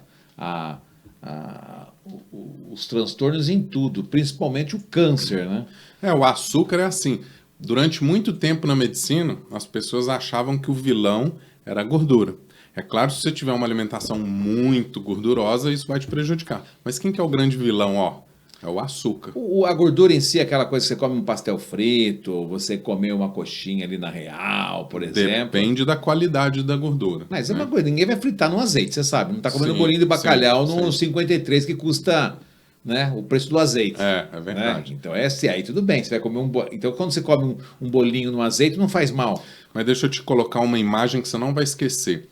os transtornos em tudo, principalmente o câncer, né? O açúcar é assim. Durante muito tempo na medicina, as pessoas achavam que o vilão era a gordura. É claro, se você tiver uma alimentação muito gordurosa, isso vai te prejudicar. Mas quem que é o grande vilão, ó? É o açúcar. A gordura em si é aquela coisa que você come um pastel frito, você comer uma coxinha ali na Real, por exemplo. Depende da qualidade da gordura. Mas é uma coisa, ninguém vai fritar no azeite, você sabe. Não está comendo bolinho de bacalhau no 53 que custa, né, o preço do azeite. É verdade. Né? Então aí tudo bem, você vai comer Então quando você come um bolinho no azeite, não faz mal. Mas deixa eu te colocar uma imagem que você não vai esquecer.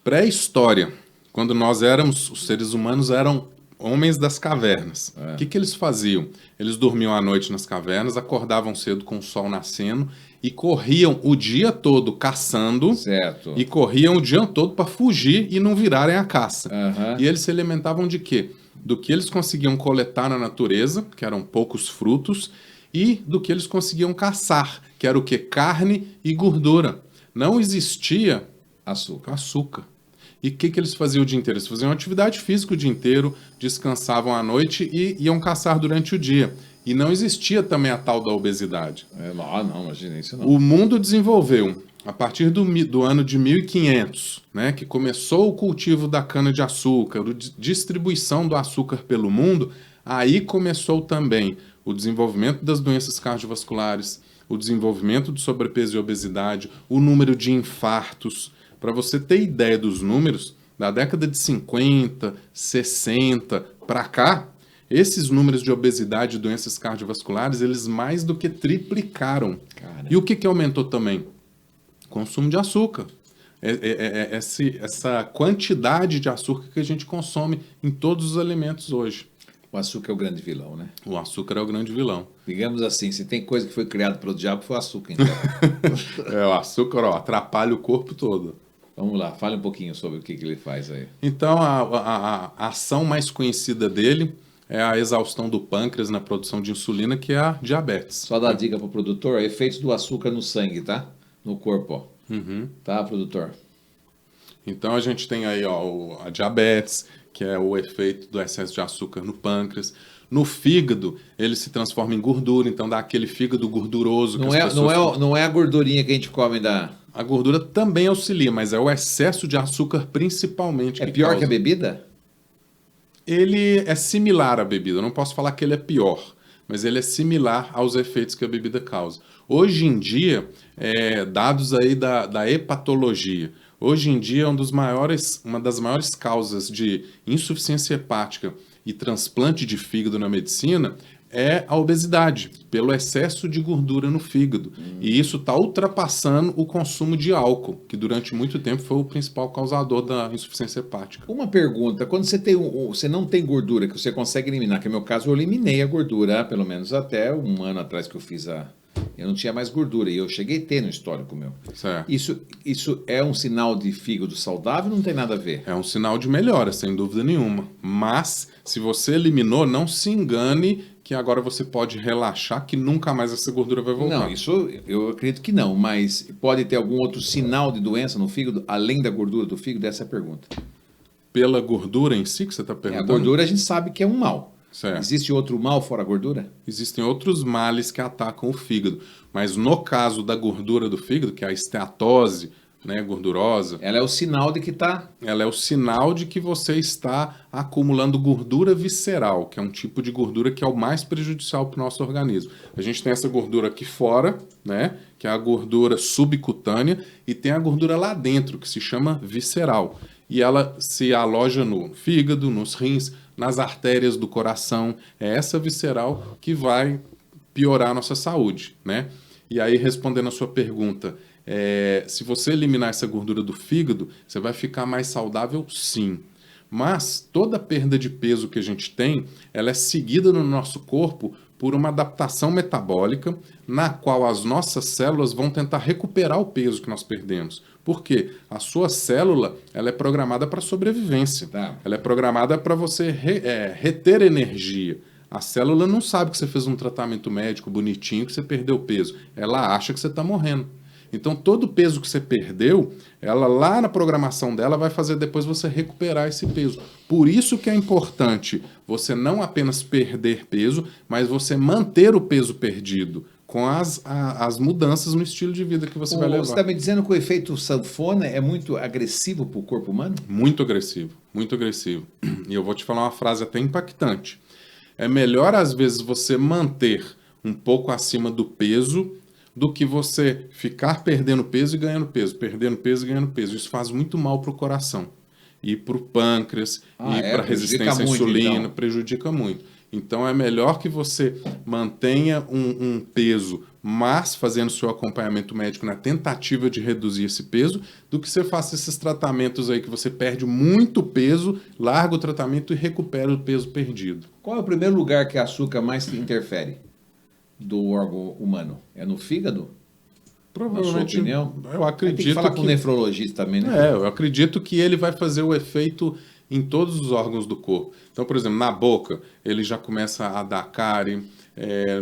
Pré-história, quando os seres humanos eram homens das cavernas. O que eles faziam? Eles dormiam à noite nas cavernas, acordavam cedo com o sol nascendo e corriam o dia todo caçando. Certo. E corriam o dia todo para fugir e não virarem a caça. Uhum. E eles se alimentavam de quê? Do que eles conseguiam coletar na natureza, que eram poucos frutos, e do que eles conseguiam caçar, que era o quê? Carne e gordura. Não existia açúcar. E o que eles faziam o dia inteiro? Eles faziam atividade física o dia inteiro, descansavam à noite e iam caçar durante o dia. E não existia também a tal da obesidade. Não, imagina isso não. O mundo desenvolveu, a partir do ano de 1500, né, que começou o cultivo da cana-de-açúcar, a distribuição do açúcar pelo mundo, aí começou também o desenvolvimento das doenças cardiovasculares, o desenvolvimento do sobrepeso e obesidade, o número de infartos. Para você ter ideia dos números, da década de 50, 60 para cá, esses números de obesidade e doenças cardiovasculares, eles mais do que triplicaram. Cara. E o que aumentou também? Consumo de açúcar. essa quantidade de açúcar que a gente consome em todos os alimentos hoje. O açúcar é o grande vilão, né? O açúcar é o grande vilão. Digamos assim, se tem coisa que foi criada pelo diabo, foi o açúcar, então. O açúcar, ó, atrapalha o corpo todo. Vamos lá, fale um pouquinho sobre o que ele faz aí. Então, a ação mais conhecida dele é a exaustão do pâncreas na produção de insulina, que é a diabetes. Só dar dica para o produtor, efeitos do açúcar no sangue, tá? No corpo, ó. Tá, produtor? Então, a gente tem aí ó, a diabetes, que é o efeito do excesso de açúcar no pâncreas. No fígado, ele se transforma em gordura, então dá aquele fígado gorduroso. Não é a gordurinha que a gente come da... A gordura também auxilia, mas é o excesso de açúcar principalmente. É pior que a bebida? Ele é similar à bebida. Eu não posso falar que ele é pior, mas ele é similar aos efeitos que a bebida causa. Hoje em dia, dados aí da hepatologia, hoje em dia uma das maiores causas de insuficiência hepática e transplante de fígado na medicina é a obesidade, pelo excesso de gordura no fígado. E isso está ultrapassando o consumo de álcool, que durante muito tempo foi o principal causador da insuficiência hepática. Uma pergunta, quando você não tem gordura, que você consegue eliminar, que no meu caso eu eliminei a gordura, pelo menos até um ano atrás que eu fiz eu não tinha mais gordura, e eu cheguei a ter no histórico meu. Certo. Isso é um sinal de fígado saudável ou não tem nada a ver? É um sinal de melhora, sem dúvida nenhuma. Mas, se você eliminou, não se engane que agora você pode relaxar que nunca mais essa gordura vai voltar. Não, isso eu acredito que não, mas pode ter algum outro sinal de doença no fígado, além da gordura do fígado? Essa é a pergunta. Pela gordura em si que você está perguntando? A gordura a gente sabe que é um mal. Certo. Existe outro mal fora a gordura? Existem outros males que atacam o fígado, mas no caso da gordura do fígado, que é a esteatose, né, gordurosa... Ela é o sinal de que está... Ela é o sinal de que você está acumulando gordura visceral, que é um tipo de gordura que é o mais prejudicial para o nosso organismo. A gente tem essa gordura aqui fora, né, que é a gordura subcutânea, e tem a gordura lá dentro, que se chama visceral. E ela se aloja no fígado, nos rins, nas artérias do coração. É essa visceral que vai piorar a nossa saúde, né? E aí, respondendo a sua pergunta, se você eliminar essa gordura do fígado, você vai ficar mais saudável, sim. Mas toda perda de peso que a gente tem, ela é seguida no nosso corpo por uma adaptação metabólica, na qual as nossas células vão tentar recuperar o peso que nós perdemos. Por quê? A sua célula, ela é programada para sobrevivência. Tá. Ela é programada para você reter energia. A célula não sabe que você fez um tratamento médico bonitinho, que você perdeu peso. Ela acha que você está morrendo. Então, todo o peso que você perdeu, ela lá na programação dela vai fazer depois você recuperar esse peso. Por isso que é importante você não apenas perder peso, mas você manter o peso perdido com as mudanças no estilo de vida que você vai levar. Você está me dizendo que o efeito sanfona é muito agressivo para o corpo humano? Muito agressivo, muito agressivo. E eu vou te falar uma frase até impactante. É melhor, às vezes, você manter um pouco acima do peso do que você ficar perdendo peso e ganhando peso, perdendo peso e ganhando peso. Isso faz muito mal para o coração, e para o pâncreas, e para a resistência à insulina, então. Prejudica muito. Então é melhor que você mantenha um peso, mas fazendo seu acompanhamento médico na tentativa de reduzir esse peso, do que você faça esses tratamentos aí que você perde muito peso, larga o tratamento e recupera o peso perdido. Qual é o primeiro lugar que a açúcar mais interfere do órgão humano? É no fígado? Provavelmente. Na sua opinião? Eu acredito tem que falar com o nefrologista também, né? Eu acredito que ele vai fazer o efeito em todos os órgãos do corpo. Então, por exemplo, na boca, ele já começa a dar cárie,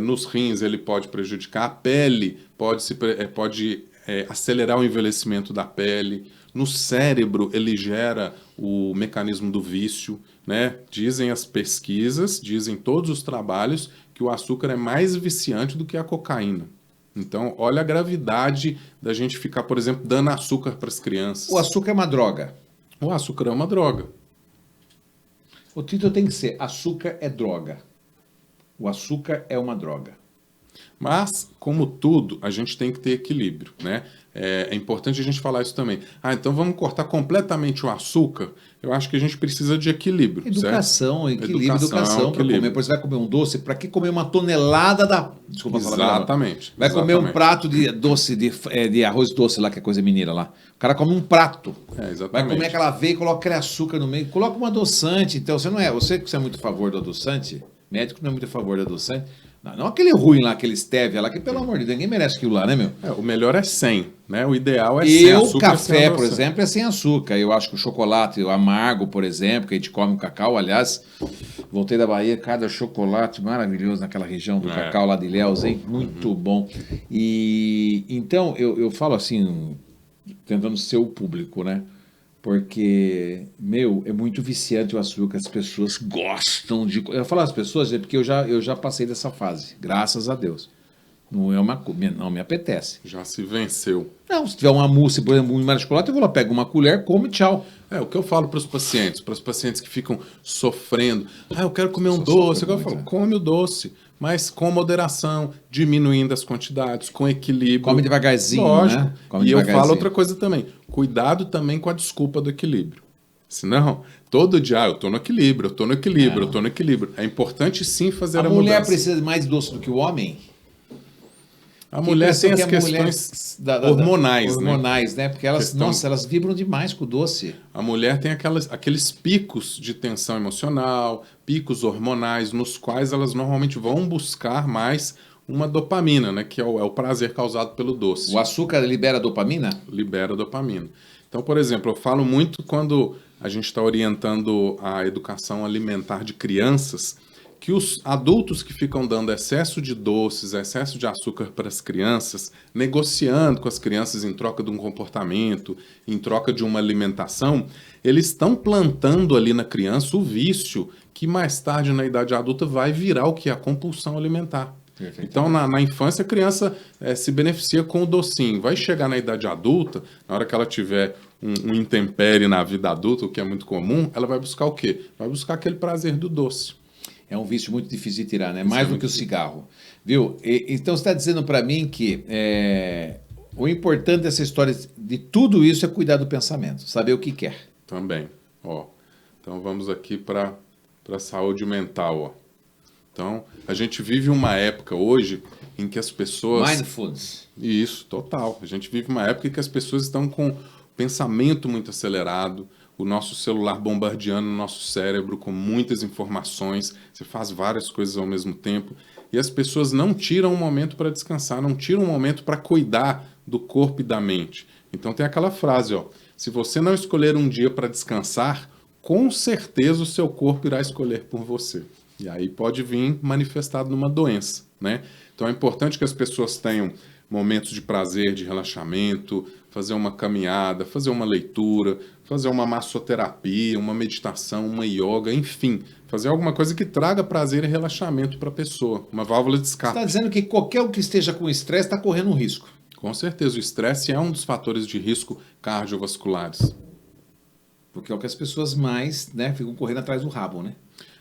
nos rins ele pode prejudicar, a pele pode acelerar o envelhecimento da pele, no cérebro ele gera o mecanismo do vício, né? Dizem as pesquisas, dizem todos os trabalhos, que o açúcar é mais viciante do que a cocaína. Então, olha a gravidade da gente ficar, por exemplo, dando açúcar para as crianças. O açúcar é uma droga. O açúcar é uma droga. O título tem que ser: açúcar é droga. O açúcar é uma droga. Mas, como tudo, a gente tem que ter equilíbrio, né? É importante a gente falar isso também. Ah, então vamos cortar completamente o açúcar? Eu acho que a gente precisa de equilíbrio, Educação, certo? equilíbrio, educação para comer. Equilíbrio. Por exemplo, você vai comer um doce, para que comer uma tonelada da. Desculpa falar palavrão. Exatamente. Vai comer um Exatamente. prato de doce, de arroz doce lá, que é coisa mineira lá. O cara come um prato. Vai Exatamente. comer aquela aveia e coloca aquele açúcar no meio. Coloca um adoçante. Então, você não é. Você que você é muito a favor do adoçante, médico não é muito a favor do adoçante. Não aquele ruim lá, aquele stevia lá, que pelo amor de Deus, ninguém merece aquilo lá, né, meu? O melhor é sem, né? O ideal é sem açúcar. O café, por exemplo, é sem açúcar. Eu acho que o chocolate o amargo, por exemplo, que a gente come o cacau, aliás, voltei da Bahia, cada chocolate maravilhoso naquela região do cacau lá de Ilhéus, hein? Muito bom. E então eu falo assim, tentando ser o público, né? Porque, meu, é muito viciante o açúcar, as pessoas gostam de. Eu falo as pessoas, é porque eu já passei dessa fase, graças a Deus. Não é não me apetece. Já se venceu. Não, se tiver uma mousse, por exemplo, um de chocolate, eu vou lá, pego uma colher, como e tchau. O que eu falo para os pacientes que ficam sofrendo. Ah, eu quero comer um doce. Eu falo, come o doce, mas com moderação, diminuindo as quantidades, com equilíbrio. Come devagarzinho, lógico. né? Come E devagarzinho. eu falo outra coisa também. Cuidado também com a desculpa do equilíbrio. Senão, todo dia, eu tô no equilíbrio, eu tô no equilíbrio, eu tô no equilíbrio. É importante sim fazer a mudança. A mulher precisa de mais doce do que o homem? A mulher tem as questões hormonais, né? Hormonais, né? Porque elas, nossa, elas vibram demais com o doce. A mulher tem aqueles picos de tensão emocional, picos hormonais, nos quais elas normalmente vão buscar mais uma dopamina, né? Que é o prazer causado pelo doce. O açúcar libera dopamina? Libera dopamina. Então, por exemplo, eu falo muito quando a gente está orientando a educação alimentar de crianças, que os adultos que ficam dando excesso de doces, excesso de açúcar para as crianças, negociando com as crianças em troca de um comportamento, em troca de uma alimentação, eles estão plantando ali na criança o vício que mais tarde na idade adulta vai virar o que é a compulsão alimentar. Então, na infância, a criança se beneficia com o docinho. Vai chegar na idade adulta, na hora que ela tiver um intempérie na vida adulta, o que é muito comum, ela vai buscar o quê? Vai buscar aquele prazer do doce. É um vício muito difícil de tirar, né? Mais do que o cigarro. Viu? Então, você está dizendo para mim que o importante dessa história de tudo isso é cuidar do pensamento, saber o que quer. Também. Então, vamos aqui para a saúde mental. Então, a gente vive uma época hoje em que as pessoas... Mindfulness. Isso, total. A gente vive uma época em que as pessoas estão com o pensamento muito acelerado, o nosso celular bombardeando o nosso cérebro com muitas informações, você faz várias coisas ao mesmo tempo, e as pessoas não tiram um momento para descansar, não tiram um momento para cuidar do corpo e da mente. Então tem aquela frase, se você não escolher um dia para descansar, com certeza o seu corpo irá escolher por você. E aí pode vir manifestado numa doença, né? Então é importante que as pessoas tenham momentos de prazer, de relaxamento, fazer uma caminhada, fazer uma leitura, fazer uma massoterapia, uma meditação, uma yoga, enfim, fazer alguma coisa que traga prazer e relaxamento para a pessoa, uma válvula de escape. Você está dizendo que qualquer um que esteja com estresse está correndo um risco? Com certeza, o estresse é um dos fatores de risco cardiovasculares. Porque é o que as pessoas mais, né, ficam correndo atrás do rabo, né?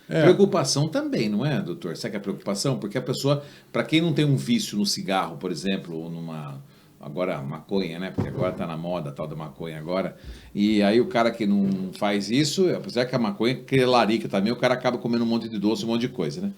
Preocupação também, não é, doutor? Sabe que é preocupação? Porque a pessoa, para quem não tem um vício no cigarro, por exemplo, ou agora maconha, né? Porque agora tá na moda a tal da maconha agora. E aí o cara que não faz isso, apesar que a maconha cria larica também, o cara acaba comendo um monte de doce, um monte de coisa, né?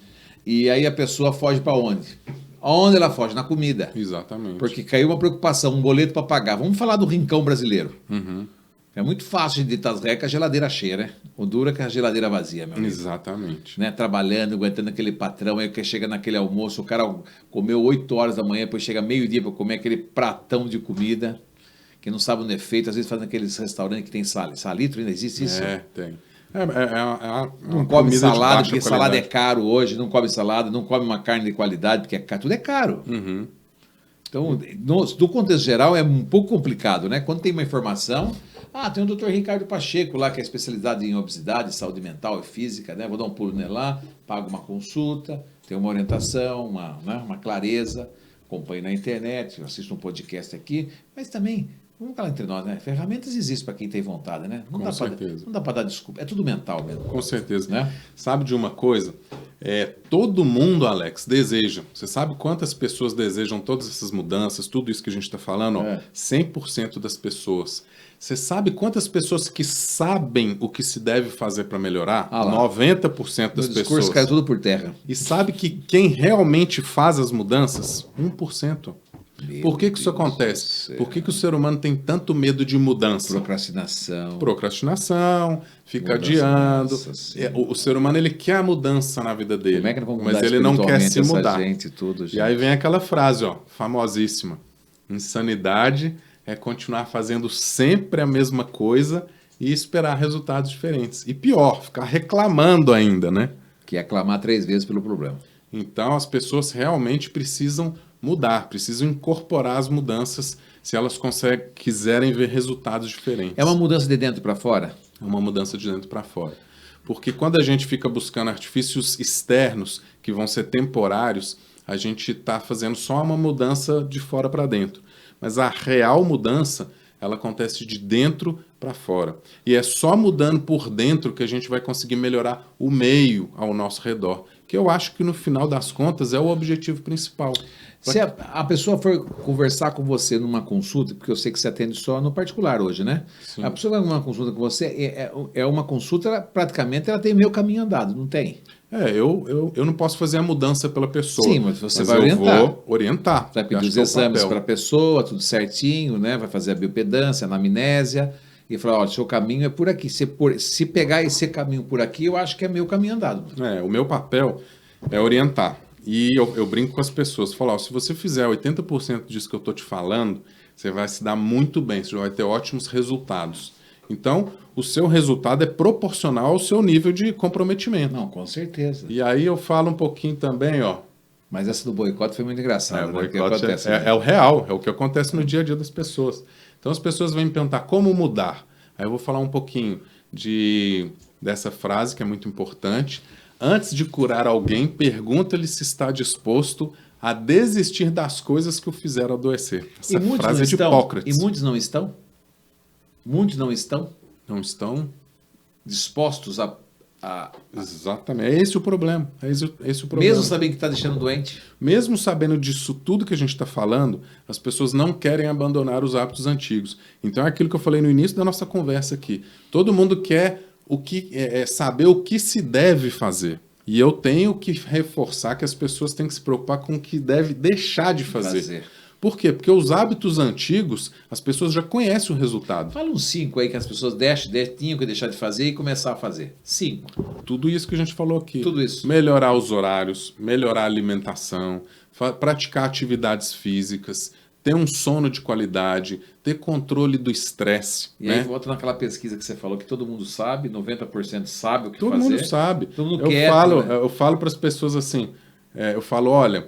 E aí a pessoa foge para onde? Aonde ela foge? Na comida. Exatamente. Porque caiu uma preocupação, um boleto para pagar. Vamos falar do rincão brasileiro. Uhum. É muito fácil de ditar as regras com a geladeira cheia, né? O duro é que a geladeira vazia, meu amigo. Exatamente. Né? Trabalhando, aguentando aquele patrão, aí que chega naquele almoço, o cara comeu 8 horas da manhã, depois chega meio-dia para comer aquele pratão de comida, que não sabe onde é feito, às vezes faz naqueles restaurantes que tem salitro, ainda existe isso? Tem. Não come salada, porque salada é caro hoje, não come salada, não come uma carne de qualidade, porque tudo é caro. Uhum. Então, no contexto geral, é um pouco complicado, né? Quando tem uma informação... tem o Dr. Ricardo Pacheco lá, que é especializado em obesidade, saúde mental e física, né? Vou dar um pulo nele lá, pago uma consulta, tenho uma orientação, uma clareza, acompanho na internet, assisto um podcast aqui, mas também vamos falar entre nós, né? Ferramentas existem para quem tem vontade, né? Com certeza. Não dá para dar desculpa. É tudo mental mesmo. Com certeza. Né? Sabe de uma coisa? Todo mundo, Alex, deseja. Você sabe quantas pessoas desejam todas essas mudanças, tudo isso que a gente está falando? Ó, 100% das pessoas. Você sabe quantas pessoas que sabem o que se deve fazer para melhorar? 90% das pessoas. O discurso caiu tudo por terra. E sabe que quem realmente faz as mudanças? 1%. Por que isso acontece? Por que o ser humano tem tanto medo de mudança? Procrastinação, fica adiando. O ser humano ele quer a mudança na vida dele, mas ele não quer se mudar. E aí vem aquela frase, ó, famosíssima. Insanidade é continuar fazendo sempre a mesma coisa e esperar resultados diferentes. E pior, ficar reclamando ainda, né? Que é clamar 3 vezes pelo problema. Então as pessoas realmente precisam mudar, precisam incorporar as mudanças se elas quiserem ver resultados diferentes. É uma mudança de dentro para fora? É uma mudança de dentro para fora. Porque quando a gente fica buscando artifícios externos que vão ser temporários, a gente está fazendo só uma mudança de fora para dentro. Mas a real mudança, ela acontece de dentro para fora. E é só mudando por dentro que a gente vai conseguir melhorar o meio ao nosso redor. Que eu acho que no final das contas é o objetivo principal. Se a pessoa for conversar com você numa consulta, porque eu sei que você atende só no particular hoje, né? Sim. A pessoa vai numa consulta com você, é uma consulta, praticamente ela tem meio caminho andado, não tem? Eu não posso fazer a mudança pela pessoa. Sim, mas você vai orientar. Eu vou orientar. Vai pedir os exames para a pessoa, tudo certinho, né? Vai fazer a biopedância, a anamnésia, e falar, ó, seu caminho é por aqui. Se pegar esse caminho por aqui, eu acho que é meio caminho andado. O meu papel é orientar. E eu brinco com as pessoas, falo, ó, se você fizer 80% disso que eu estou te falando, você vai se dar muito bem, você vai ter ótimos resultados. Então, o seu resultado é proporcional ao seu nível de comprometimento. Não, com certeza. E aí eu falo um pouquinho também, ó. Mas essa do boicote foi muito engraçada. O boicote é o real, é o que acontece no dia a dia das pessoas. Então as pessoas vêm me perguntar como mudar. Aí eu vou falar um pouquinho dessa frase que é muito importante. Antes de curar alguém, pergunta-lhe se está disposto a desistir das coisas que o fizeram adoecer. Essa frase é de Hipócrates. E muitos não estão? Muitos não estão? Não estão dispostos a... Exatamente. É esse o problema. Esse o problema. Mesmo sabendo que está deixando doente? Mesmo sabendo disso tudo que a gente está falando, as pessoas não querem abandonar os hábitos antigos. Então é aquilo que eu falei no início da nossa conversa aqui. Todo mundo quer saber o que se deve fazer. E eu tenho que reforçar que as pessoas têm que se preocupar com o que deve deixar de fazer. Por quê? Porque os hábitos antigos, as pessoas já conhecem o resultado. Fala uns 5 aí que as pessoas tinham que deixar de fazer e começar a fazer. 5. Tudo isso que a gente falou aqui. Tudo isso. Melhorar os horários, melhorar a alimentação, praticar atividades físicas, ter um sono de qualidade, ter controle do estresse. E aí volta naquela pesquisa que você falou, que todo mundo sabe, 90% sabe o que todo fazer. Todo mundo sabe. Todo mundo quer. Eu falo para as pessoas assim, olha,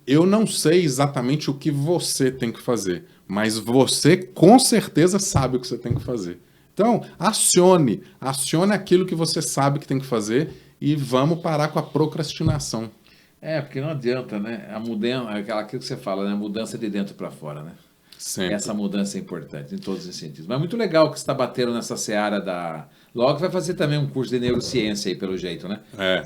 eu não sei exatamente o que você tem que fazer, mas você com certeza sabe o que você tem que fazer. Então, acione aquilo que você sabe que tem que fazer e vamos parar com a procrastinação. Porque não adianta, né? A mudança, aquilo que você fala, né? A mudança de dentro para fora, né? Sempre. Essa mudança é importante em todos os sentidos. Mas é muito legal que você está batendo nessa seara da... Logo vai fazer também um curso de neurociência aí, pelo jeito, né?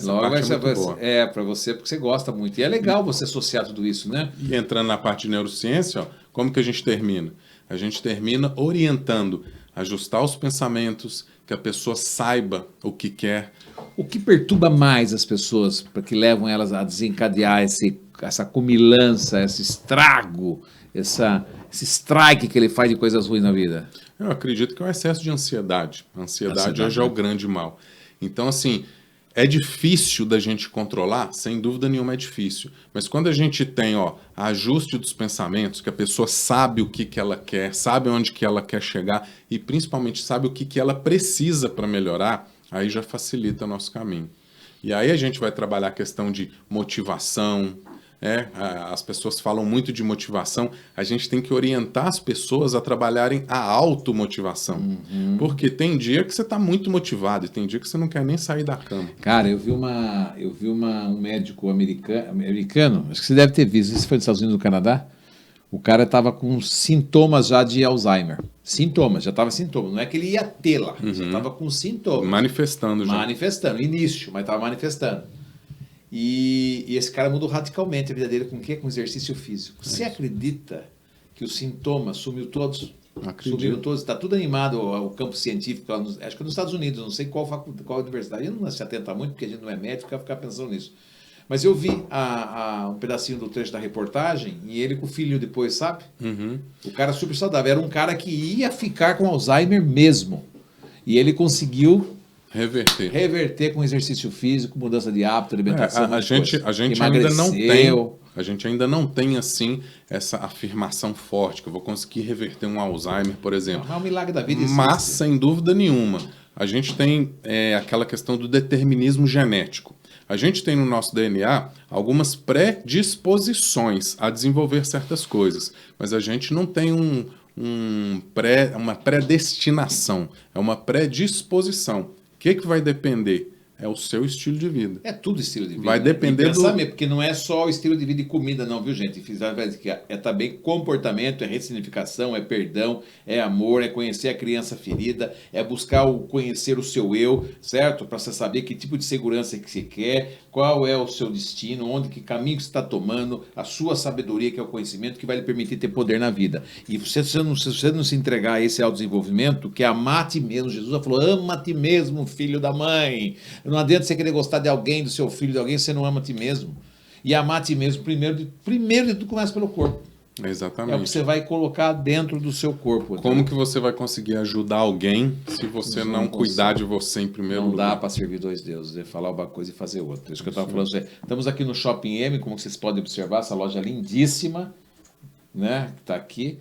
Logo vai ser para você, porque você gosta muito. E é legal você associar tudo isso, né? E entrando na parte de neurociência, ó, como que a gente termina? A gente termina orientando, ajustar os pensamentos, que a pessoa saiba o que quer. O que perturba mais as pessoas, para que levam elas a desencadear essa cumilança, esse estrago, esse strike que ele faz de coisas ruins na vida? Eu acredito que é o excesso de ansiedade. A ansiedade hoje é o grande mal. Então, assim, é difícil da gente controlar? Sem dúvida nenhuma é difícil. Mas quando a gente tem ajuste dos pensamentos, que a pessoa sabe o que ela quer, sabe onde que ela quer chegar e principalmente sabe o que ela precisa para melhorar, aí já facilita o nosso caminho. E aí a gente vai trabalhar a questão de motivação. As pessoas falam muito de motivação, a gente tem que orientar as pessoas a trabalharem a automotivação. Porque tem dia que você está muito motivado e tem dia que você não quer nem sair da cama. Cara, eu vi um médico americano, acho que você deve ter visto, isso foi nos Estados Unidos do Canadá, O cara estava com sintomas já de Alzheimer. Sintomas, já estava sintomas. Não é que ele ia ter lá, já estava com sintomas. Manifestando já. Manifestando, início, mas estava manifestando. E esse cara mudou radicalmente a vida dele com o quê? Com exercício físico. Você acredita que os sintomas sumiu todos? Acredito. Sumiram todos, está tudo animado o campo científico, lá acho que é nos Estados Unidos, não sei qual universidade, eu não se atenta muito, porque a gente não é médico, ficar pensando nisso. Mas eu vi um pedacinho do trecho da reportagem, e ele com o filho depois, sabe? O cara super saudável, era um cara que ia ficar com Alzheimer mesmo, e ele conseguiu reverter com exercício físico, mudança de hábito, alimentação. A gente ainda não tem. A gente ainda não tem, assim, essa afirmação forte, que eu vou conseguir reverter um Alzheimer, por exemplo. É um milagre da vida. Mas, sem dúvida nenhuma, a gente tem aquela questão do determinismo genético. A gente tem no nosso DNA algumas predisposições a desenvolver certas coisas, mas a gente não tem uma predestinação, é uma predisposição. O que vai depender? É o seu estilo de vida. É tudo estilo de vida. Vai depender do... Porque não é só o estilo de vida e comida não, viu, gente? É também comportamento, é ressignificação, é perdão, é amor, é conhecer a criança ferida, é buscar conhecer o seu eu, certo? Para você saber que tipo de segurança que você quer, qual é o seu destino, que caminho que você está tomando, a sua sabedoria, que é o conhecimento, que vai lhe permitir ter poder na vida. E se você não se entregar a esse autodesenvolvimento, que é amar-te mesmo, Jesus falou, ama-te mesmo, filho da mãe. Não adianta você querer gostar de alguém, do seu filho, de alguém, você não ama a ti mesmo. E amar a ti mesmo, primeiro de tudo, começa pelo corpo. Exatamente. É o que você vai colocar dentro do seu corpo. Como que você vai conseguir ajudar alguém se você não cuidar de você em primeiro lugar? Não dá para servir dois deuses, é falar uma coisa e fazer outra. Isso que eu estava falando. Estamos aqui no Shopping M, como vocês podem observar, essa loja lindíssima, né, que está aqui.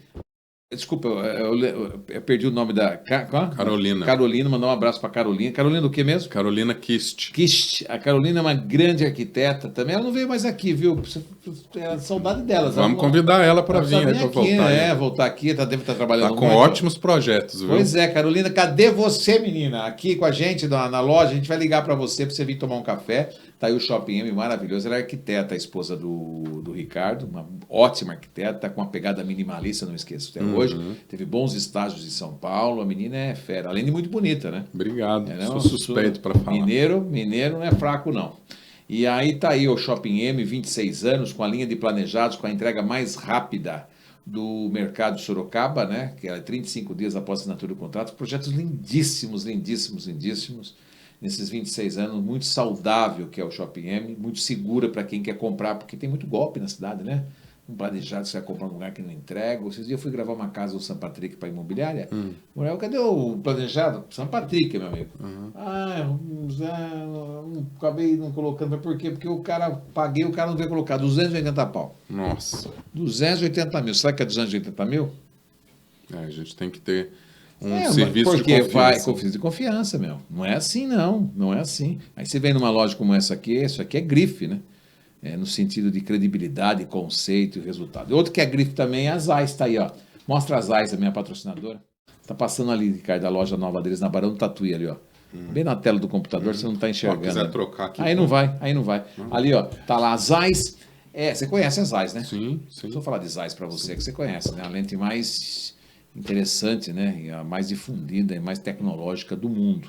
Desculpa, eu perdi o nome da... Carolina. Carolina, mandar um abraço para Carolina. Carolina do que mesmo? Carolina Kist. A Carolina é uma grande arquiteta também. Ela não veio mais aqui, viu? É saudade delas. Vamos convidar ela para vir aí, para voltar. Voltar aqui. Ela deve estar trabalhando muito. Está com ótimos projetos, viu? Pois é, Carolina. Cadê você, menina? Aqui com a gente na loja. A gente vai ligar para você vir tomar um café. Tá aí o Shopping M, maravilhoso. Ela é arquiteta, a esposa do Ricardo, uma ótima arquiteta, com uma pegada minimalista, não esqueço até hoje. Teve bons estágios em São Paulo, a menina é fera, além de muito bonita, né? Obrigado, sou suspeito para falar. Mineiro não é fraco, não. E aí tá aí o Shopping M, 26 anos, com a linha de planejados, com a entrega mais rápida do mercado de Sorocaba, né? Que é 35 dias após a assinatura do contrato. Projetos lindíssimos, lindíssimos, lindíssimos. Nesses 26 anos, muito saudável que é o Shopping M, muito segura para quem quer comprar, porque tem muito golpe na cidade, né? Um planejado, você vai comprar um lugar que não entrega. Esses dias eu fui gravar uma casa no São Patrick para imobiliária. Mulher, cadê o planejado? São Patrick, meu amigo. Acabei não colocando. Mas por quê? Porque o cara não veio colocar 280 pau. Nossa. 280 mil. Será que é 280 mil? A gente tem que ter serviço de confiança. Porque vai com de confiança, meu. Não é assim, não. Não é assim. Aí você vem numa loja como essa aqui, isso aqui é grife, né? No sentido de credibilidade, conceito e resultado. Outro que é grife também é a Zais, está aí, ó. Mostra a Zais, a minha patrocinadora. Está passando ali, Ricardo, a loja nova deles, na Barão do Tatuí, ali, ó. Bem na tela do computador, você não está enxergando. Se quiser trocar aqui. Aí não vai. Ali, ó, tá lá a Zais. Você conhece a Zais, né? Sim. Vou falar de Zais para você, que você conhece, né? A lente mais interessante, né? E a mais difundida e mais tecnológica do mundo.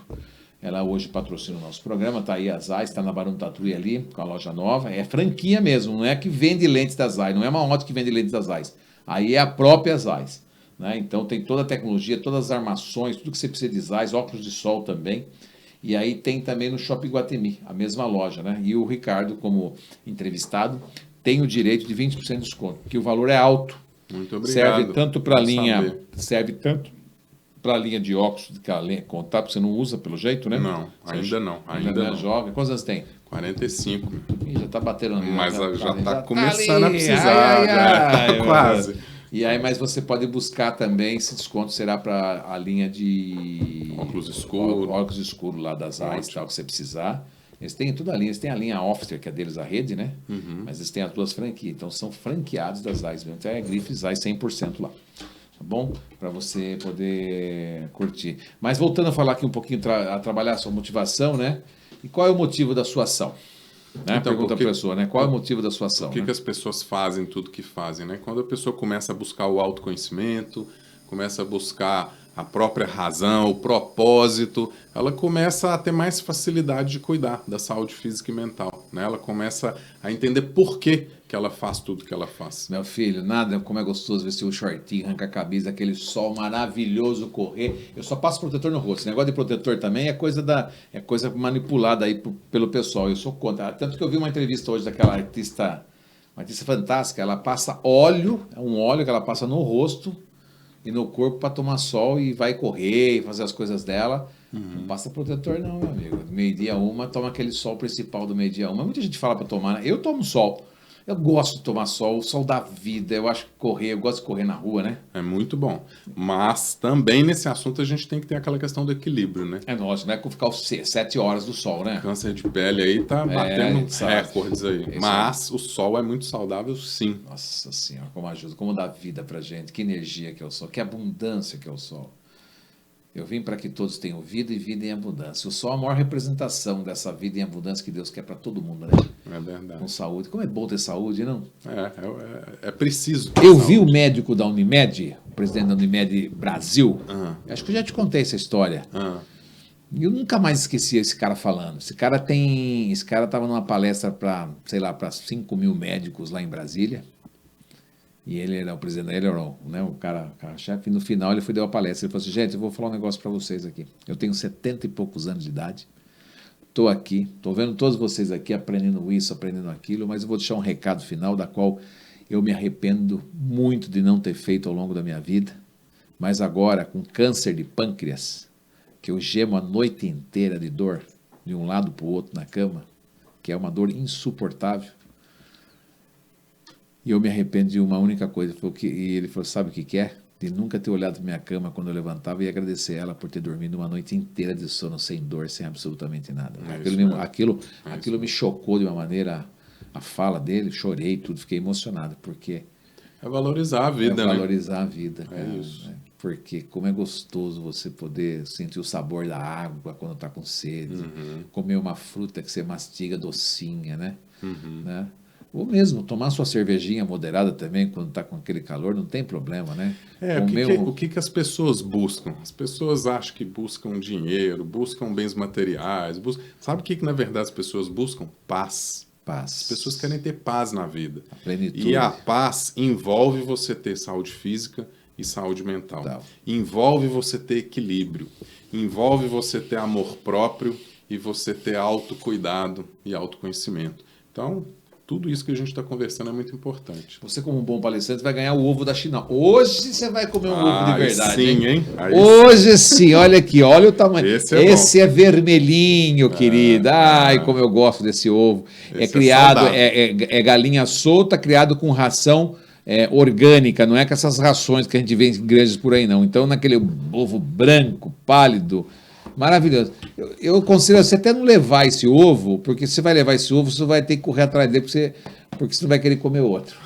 Ela hoje patrocina o nosso programa, está aí a Zais, está na Barão do Tatuí ali, com a loja nova. É franquia mesmo, não é que vende lentes da Zais, não é uma ótica que vende lentes da Zais. Aí é a própria Zais, né? Então tem toda a tecnologia, todas as armações, tudo que você precisa de Zais, óculos de sol também. E aí tem também no Shopping Guatemi, a mesma loja, né? E o Ricardo, como entrevistado, tem o direito de 20% de desconto, porque o valor é alto. Muito obrigado. Serve tanto para a linha de óculos, que a linha contato, você não usa pelo jeito, né? Não, ainda não. Ainda é jovem. Quantos anos tem? 45. Ih, já está batendo ali. Mas já está começando a precisar. Quase. E aí, mas você pode buscar também, esse desconto será para a linha de óculos escuros. Óculos escuros lá das Zais, tal, que você precisar. Eles têm toda a linha, eles têm a linha Officer, que é deles, a rede, né? Mas eles têm as duas franquias, então são franqueados das Zais mesmo. Então é grife Zais 100% lá. Tá bom? Para você poder curtir. Mas voltando a falar aqui um pouquinho, a trabalhar a sua motivação, né? E qual é o motivo da sua ação? Né? Então, Pergunta a pessoa, né? Qual é o motivo da sua ação? Por que Né? que as pessoas fazem tudo que fazem, né? Quando a pessoa começa a buscar o autoconhecimento, começa a buscar a própria razão, o propósito, ela começa a ter mais facilidade de cuidar da saúde física e mental, né? Ela começa a entender por que ela faz tudo que ela faz. Meu filho, nada como é gostoso ver seu shortinho, arranca a camisa, aquele sol maravilhoso correr. Eu só passo protetor no rosto. Esse negócio de protetor também é coisa manipulada aí pelo pessoal. Eu sou contra. Tanto que eu vi uma entrevista hoje daquela artista, uma artista fantástica. Ela passa óleo, é um óleo que ela passa no rosto e no corpo para tomar sol e vai correr e fazer as coisas dela. Não passa protetor não, meu amigo. Meio-dia uma, toma aquele sol principal do meio-dia uma. Muita gente fala para tomar, né? Eu tomo sol. Eu gosto de tomar sol, o sol da vida. Eu acho que correr, eu gosto de correr na rua, né? É muito bom. Mas também nesse assunto a gente tem que ter aquela questão do equilíbrio, né? É nosso, não é ficar 7 horas do sol, né? Câncer de pele aí tá batendo recordes aí. Mas o sol é muito saudável, sim. Nossa senhora, como ajuda, como dá vida pra gente, que energia que é o sol, que abundância que é o sol. Eu vim para que todos tenham vida e vida em abundância. O sol é a maior representação dessa vida em abundância que Deus quer para todo mundo, né? É verdade. Com saúde. Como é bom ter saúde, não? É preciso. Eu vi o médico da Unimed, o presidente da Unimed Brasil. Acho que eu já te contei essa história. Eu nunca mais esqueci esse cara falando. Esse cara estava numa palestra para, sei lá, para 5 mil médicos lá em Brasília. E ele era o presidente, ele era o cara-chefe. E no final ele foi dar uma palestra. Ele falou assim: gente, eu vou falar um negócio para vocês aqui. Eu tenho 70 e poucos anos de idade. Estou aqui, estou vendo todos vocês aqui aprendendo isso, aprendendo aquilo, mas eu vou deixar um recado final da qual eu me arrependo muito de não ter feito ao longo da minha vida. Mas agora, com câncer de pâncreas, que eu gemo a noite inteira de dor, de um lado para o outro na cama, que é uma dor insuportável. E eu me arrependo de uma única coisa. E ele falou: sabe o que é? De nunca ter olhado para minha cama quando eu levantava e agradecer ela por ter dormido uma noite inteira de sono, sem dor, sem absolutamente nada. Aquilo me chocou de uma maneira, a fala dele, chorei, tudo, fiquei emocionado, porque... É valorizar a vida, é né? valorizar a vida, cara. É isso. Né? Porque como é gostoso você poder sentir o sabor da água quando está com sede, comer uma fruta que você mastiga docinha, né? Né? Ou mesmo tomar sua cervejinha moderada também, quando está com aquele calor, não tem problema, né? O que as pessoas buscam? As pessoas acham que buscam dinheiro, buscam bens materiais. Sabe o que na verdade as pessoas buscam? Paz. Paz. As pessoas querem ter paz na vida. A plenitude. E a paz envolve você ter saúde física e saúde mental. Tá. Envolve você ter equilíbrio. Envolve você ter amor próprio e você ter autocuidado e autoconhecimento. Então... tudo isso que a gente está conversando é muito importante. Você, como um bom palestrante, vai ganhar o ovo da China. Hoje você vai comer um ovo de verdade. Sim, hein? Hoje sim, olha aqui, olha o tamanho. Esse é vermelhinho, querido. Ai, como eu gosto desse ovo. É criado, é galinha solta, criado com ração orgânica, não é com essas rações que a gente vê em igrejas por aí, não. Então, naquele ovo branco, pálido, maravilhoso. Eu aconselho você até não levar esse ovo, porque se você vai levar esse ovo, você vai ter que correr atrás dele, porque você não vai querer comer outro.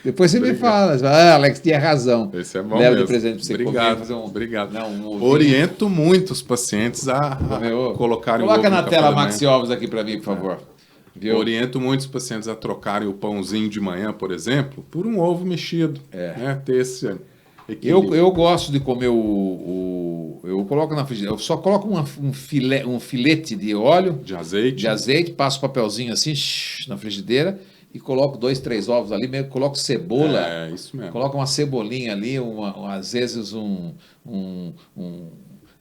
Depois você me fala, Alex tinha razão. Esse é bom Leva mesmo. de presente para você Obrigado, comer. Obrigado. Não, oriento muito os pacientes a colocarem o ovo. Coloca na tela Maxi Maxi Ovos aqui para mim, por favor. Viu? Oriento muitos pacientes a trocarem o pãozinho de manhã, por exemplo, por um ovo mexido. Né? Ter esse... Eu gosto de comer eu coloco na frigideira, eu só coloco um filete de óleo, de azeite, passo papelzinho assim na frigideira e coloco 2, 3 ovos ali, mesmo coloco cebola, isso mesmo. Coloco uma cebolinha ali, às vezes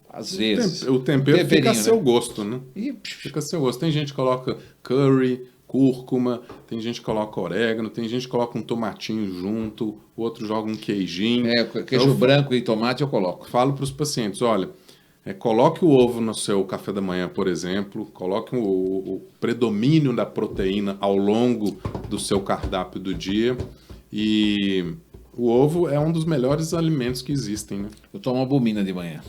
às vezes o tempero fica a seu gosto, né? E fica a seu gosto. Tem gente que coloca curry, cúrcuma, tem gente que coloca orégano, tem gente que coloca um tomatinho junto, o outro joga um queijinho. Queijo branco e tomate eu coloco. Falo para os pacientes, olha, coloque o ovo no seu café da manhã, por exemplo, coloque o predomínio da proteína ao longo do seu cardápio do dia e o ovo é um dos melhores alimentos que existem, né? Eu tomo albumina de manhã.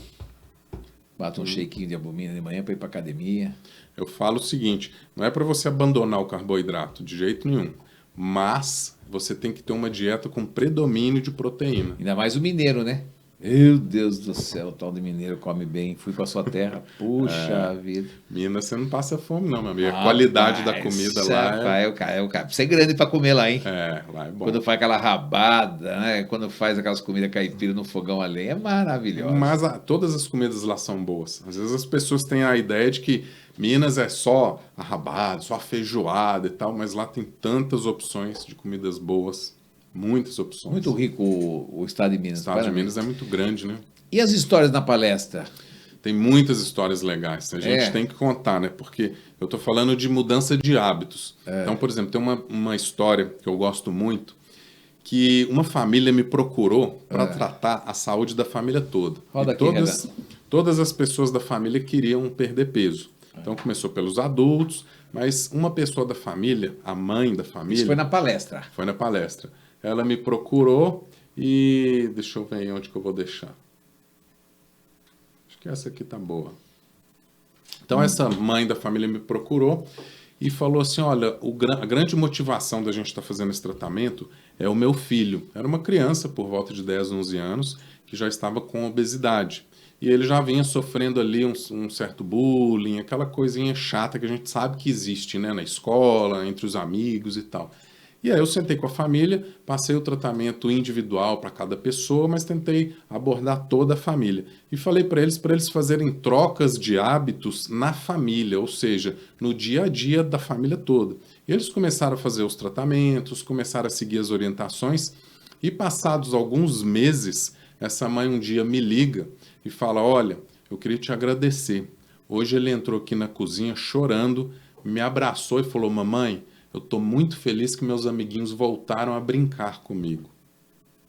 Bato um shakezinho de albumina de manhã para ir para academia. Eu falo o seguinte, não é para você abandonar o carboidrato de jeito nenhum, mas você tem que ter uma dieta com predomínio de proteína. Ainda mais o mineiro, né? Meu Deus do céu, o tal de mineiro come bem. Fui para sua terra. Puxa vida. Minas, você não passa fome, não, meu amigo. A qualidade da comida lá Você é grande para comer lá, hein? lá é bom. Quando faz aquela rabada, né? Quando faz aquelas comidas caipira no fogão a lenha, é maravilhoso. Mas todas as comidas lá são boas. Às vezes as pessoas têm a ideia de que Minas é só a rabada, só a feijoada e tal, mas lá tem tantas opções de comidas boas. Muitas opções. Muito rico o estado de Minas. O estado de Minas é muito grande, né? E as histórias na palestra? Tem muitas histórias legais. A gente tem que contar, né? Porque eu estou falando de mudança de hábitos. Então, por exemplo, tem uma história que eu gosto muito, que uma família me procurou para tratar a saúde da família toda. Roda E aqui, todas as pessoas da família queriam perder peso. Então começou pelos adultos, mas uma pessoa da família, a mãe da família... Isso foi na palestra? Foi na palestra. Ela me procurou e... Deixa eu ver onde que eu vou deixar. Acho que essa aqui tá boa. Então essa mãe da família me procurou e falou assim, olha, a grande motivação da gente estar fazendo esse tratamento é o meu filho. Era uma criança por volta de 10, 11 anos que já estava com obesidade. E ele já vinha sofrendo ali um certo bullying, aquela coisinha chata que a gente sabe que existe, né, na escola, entre os amigos e tal. E aí eu sentei com a família, passei o tratamento individual para cada pessoa, mas tentei abordar toda a família. E falei para eles fazerem trocas de hábitos na família, ou seja, no dia a dia da família toda. E eles começaram a fazer os tratamentos, começaram a seguir as orientações, e passados alguns meses, essa mãe um dia me liga e fala, olha, eu queria te agradecer. Hoje ele entrou aqui na cozinha chorando, me abraçou e falou, mamãe, eu estou muito feliz que meus amiguinhos voltaram a brincar comigo.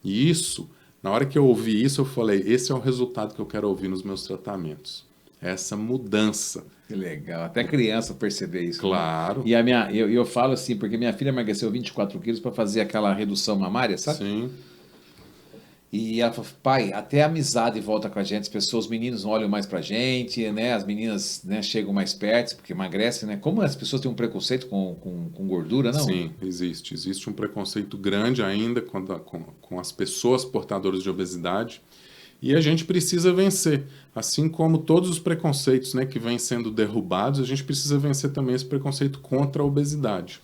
E isso, na hora que eu ouvi isso, eu falei, esse é o resultado que eu quero ouvir nos meus tratamentos. Essa mudança. Que legal. Até criança perceber isso. Claro. Né? E eu falo assim, porque minha filha emagreceu 24 quilos para fazer aquela redução mamária, sabe? Sim. E ela falou, pai, até a amizade volta com a gente, os meninos não olham mais pra gente, né? As meninas, né, chegam mais perto, porque emagrecem, né? Como as pessoas têm um preconceito com gordura, não? Sim, existe. Existe um preconceito grande ainda com as pessoas portadoras de obesidade. E a gente precisa vencer. Assim como todos os preconceitos, né, que vêm sendo derrubados, a gente precisa vencer também esse preconceito contra a obesidade.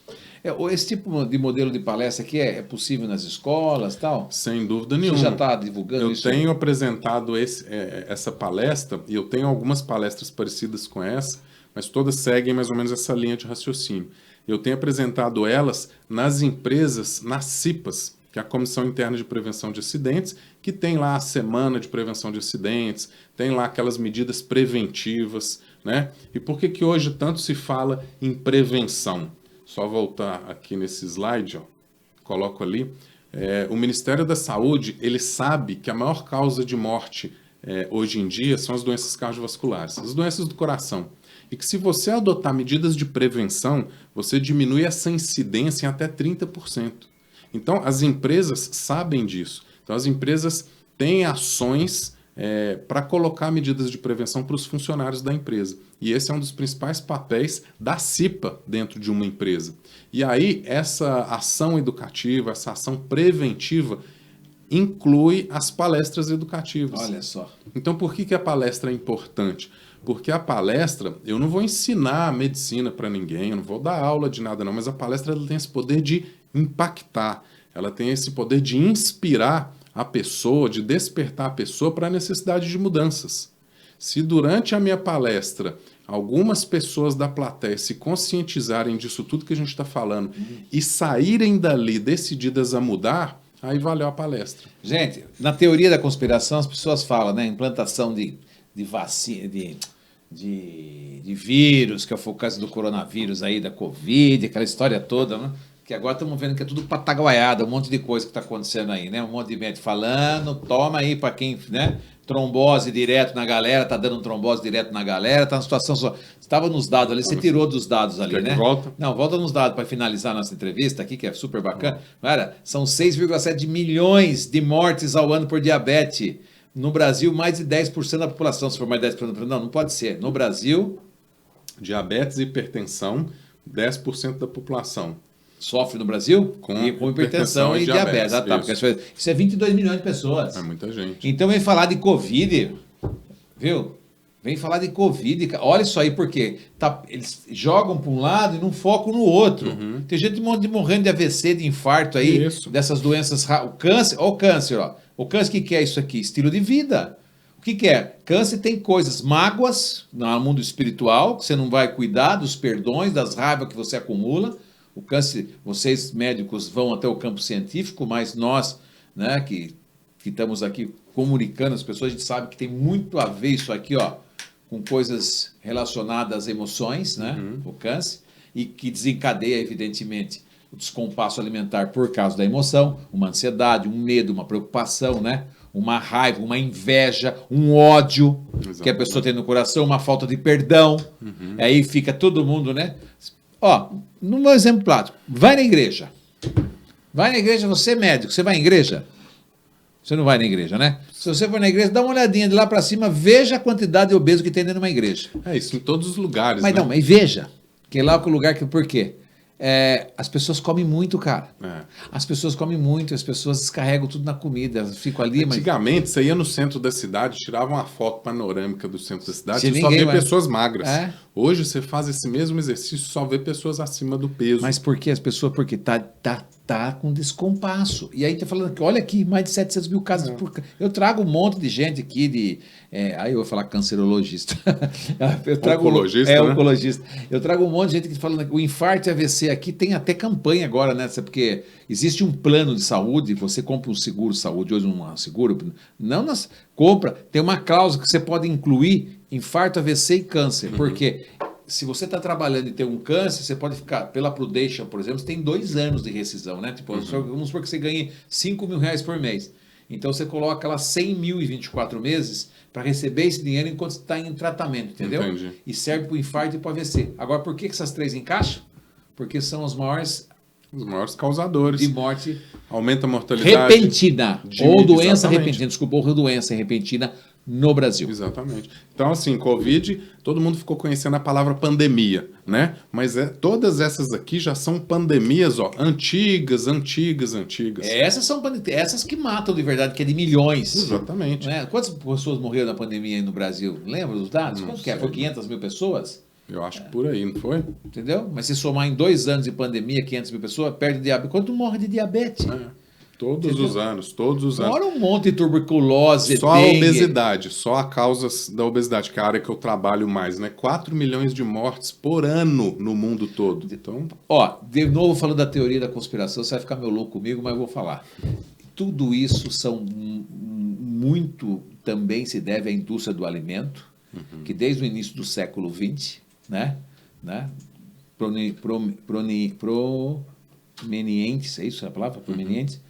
Esse tipo de modelo de palestra aqui é possível nas escolas e tal? Sem dúvida nenhuma. Você já está divulgando isso? Eu tenho apresentado essa palestra, e eu tenho algumas palestras parecidas com essa, mas todas seguem mais ou menos essa linha de raciocínio. Eu tenho apresentado elas nas empresas, nas CIPAs, que é a Comissão Interna de Prevenção de Acidentes, que tem lá a Semana de Prevenção de Acidentes, tem lá aquelas medidas preventivas, né? E por que hoje tanto se fala em prevenção? Só voltar aqui nesse slide, ó, coloco ali. O Ministério da Saúde, ele sabe que a maior causa de morte hoje em dia são as doenças cardiovasculares, as doenças do coração. E que se você adotar medidas de prevenção, você diminui essa incidência em até 30%. Então, as empresas sabem disso. Então, as empresas têm ações para colocar medidas de prevenção para os funcionários da empresa. E esse é um dos principais papéis da CIPA dentro de uma empresa. E aí, essa ação educativa, essa ação preventiva, inclui as palestras educativas. Olha só. Então, por que a palestra é importante? Porque a palestra, eu não vou ensinar medicina para ninguém, eu não vou dar aula de nada não, mas a palestra ela tem esse poder de impactar, ela tem esse poder de inspirar a pessoa, de despertar a pessoa para a necessidade de mudanças. Se durante a minha palestra algumas pessoas da plateia se conscientizarem disso tudo que a gente está falando e saírem dali decididas a mudar, aí valeu a palestra. Gente, na teoria da conspiração as pessoas falam, né, implantação de vacina, de vírus, que é o foco do coronavírus aí, da Covid, aquela história toda, né? Que agora estamos vendo que é tudo pataguaiada, um monte de coisa que está acontecendo aí, né? Um monte de médico falando, toma aí para quem, né? Trombose direto na galera, tá dando trombose direto na galera, tá na situação só. Estava nos dados ali, você tirou dos dados ali, né? Volta? Não, volta nos dados para finalizar a nossa entrevista aqui, que é super bacana. Cara, são 6,7 milhões de mortes ao ano por diabetes. No Brasil, mais de 10% da população, se for mais de 10%, não pode ser. No Brasil... Diabetes e hipertensão, 10% da população. sofre no Brasil com hipertensão e diabetes. Ah, tá, porque isso é 22 milhões de pessoas. É muita gente. Então vem falar de Covid, viu? Vem falar de Covid. Olha isso aí, porque eles jogam para um lado e não focam no outro. Tem gente morrendo de AVC, de infarto aí, dessas doenças. O câncer, ó. O câncer, que é isso aqui? Estilo de vida. O que é? Câncer tem coisas, mágoas no mundo espiritual, que você não vai cuidar dos perdões, das raivas que você acumula. O câncer, vocês médicos vão até o campo científico, mas nós, né, que estamos aqui comunicando as pessoas, a gente sabe que tem muito a ver isso aqui, ó, com coisas relacionadas às emoções, né, o câncer, e que desencadeia, evidentemente, o descompasso alimentar por causa da emoção, uma ansiedade, um medo, uma preocupação, né, uma raiva, uma inveja, um ódio que a pessoa tem no coração, uma falta de perdão, aí fica todo mundo, né? Ó, num exemplo prático, vai na igreja. Vai na igreja, você é médico, você vai na igreja? Você não vai na igreja, né? Se você for na igreja, dá uma olhadinha de lá para cima, veja a quantidade de obeso que tem dentro de uma igreja. É isso, em todos os lugares. Mas né? Não, mas veja, que lá é o lugar que, por quê? As pessoas comem muito, cara. As pessoas comem muito, as pessoas descarregam tudo na comida, elas ficam ali. Antigamente, você ia no centro da cidade, tirava uma foto panorâmica do centro da cidade, você só vê pessoas magras. Hoje você faz esse mesmo exercício, só vê pessoas acima do peso. Mas por que as pessoas? Porque tá com descompasso. E aí tá falando que, olha aqui, mais de 700 mil casos por... Eu trago um monte de gente aqui aí eu vou falar cancerologista. Eu trago oncologista, né? Oncologista. Eu trago um monte de gente que fala que o infarto e AVC aqui tem até campanha agora, né? Porque existe um plano de saúde, você compra um seguro saúde, hoje um seguro, compra, tem uma cláusula que você pode incluir infarto, AVC e câncer, porque se você está trabalhando e tem um câncer, você pode ficar, pela Prudential, por exemplo, você tem 2 anos de rescisão, né? Tipo, vamos supor que você ganhe R$5.000 por mês. Então você coloca lá 100 mil em 24 meses para receber esse dinheiro enquanto você está em tratamento, entendeu? Entendi. E serve para o infarto e para o AVC. Agora, por que essas 3 encaixam? Porque são os maiores causadores de morte. Aumenta a mortalidade repentina. Ou doença repentina. Desculpa, ou doença repentina no Brasil. Exatamente. Então, assim, Covid, todo mundo ficou conhecendo a palavra pandemia, né? Mas todas essas aqui já são pandemias, ó, antigas. Essas são essas que matam de verdade, que é de milhões. Exatamente. Né? Quantas pessoas morreram na pandemia aí no Brasil? Lembra dos dados? Quanto que é? Foi 500 mil pessoas? Eu acho que por aí, não foi? Entendeu? Mas se somar em 2 anos de pandemia, 500 mil pessoas, perde diabetes. Quanto morre de diabetes? Todos os anos. Fora um monte de tuberculose, só dengue. A obesidade, só a causa da obesidade, que é a área que eu trabalho mais, né? 4 milhões de mortes por ano no mundo todo. Então, ó, de novo falando da teoria da conspiração, você vai ficar meio louco comigo, mas eu vou falar. Tudo isso muito também se deve à indústria do alimento, que desde o início do século XX, né? Provenientes, é isso a palavra? Provenientes?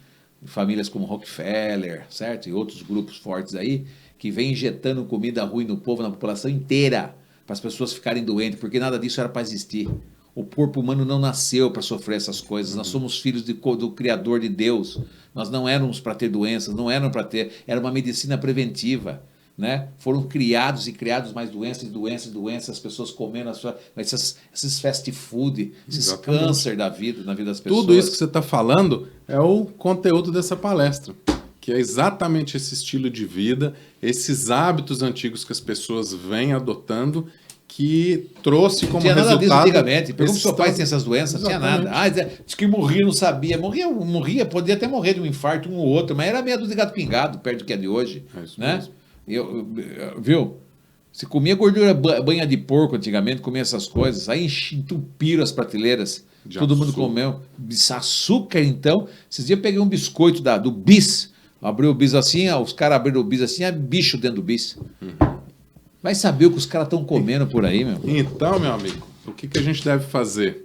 Famílias como Rockefeller, certo? E outros grupos fortes aí, que vem injetando comida ruim no povo, na população inteira, para as pessoas ficarem doentes, porque nada disso era para existir. O corpo humano não nasceu para sofrer essas coisas. Nós somos filhos do Criador de Deus. Nós não éramos para ter doenças, não eram para ter... Era uma medicina preventiva. Né? Foram criados mais doenças, as pessoas comendo esses fast food, esses câncer na vida das pessoas. Tudo isso que você está falando é o conteúdo dessa palestra, que é exatamente esse estilo de vida, esses hábitos antigos que as pessoas vêm adotando, que trouxe como resultado... Não tinha nada disso antigamente. Pergunta se seu pai tem essas doenças, exatamente. Não tinha nada. Diz que morria, não sabia. Morria, podia até morrer de um infarto, um ou outro, mas era medo de gato pingado, perto do que é de hoje. É isso né? mesmo. Viu? Se comia gordura, banha de porco antigamente, comia essas coisas, aí entupiram as prateleiras, todo mundo comeu. Açúcar, então. Esses dias eu peguei um biscoito do Bis, abriu o Bis assim, os caras abriram o Bis assim, é bicho dentro do Bis. Vai saber o que os caras estão comendo por aí, meu. Então, meu amigo, o que a gente deve fazer?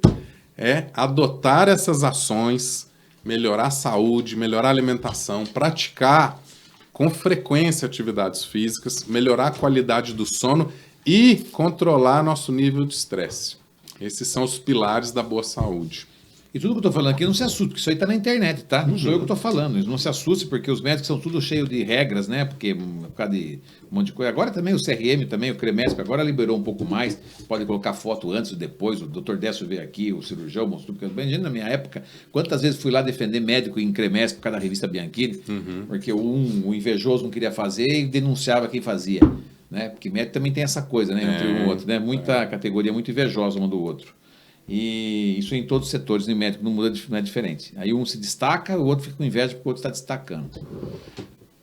É adotar essas ações, melhorar a saúde, melhorar a alimentação, praticar com frequência atividades físicas, melhorar a qualidade do sono e controlar nosso nível de estresse. Esses são os pilares da boa saúde. E tudo que eu estou falando aqui, não se assuste, porque isso aí está na internet, tá? Não sou eu que estou falando. Não se assuste, porque os médicos são tudo cheio de regras, né? Porque por causa de um monte de coisa. Agora também o CRM, também, o CREMESP, agora liberou um pouco mais. Pode colocar foto antes e depois. O Dr. Décio veio aqui, o cirurgião mostrou. Porque imagina na minha época, quantas vezes fui lá defender médico em CREMESP por causa da revista Bianchini, porque o invejoso não queria fazer e denunciava quem fazia. Né? Porque médico também tem essa coisa, né? Entre um e outro, né? Muita categoria muito invejosa um do outro. E isso em todos os setores, no médico não muda, não é diferente. Aí um se destaca, o outro fica com inveja porque o outro está destacando.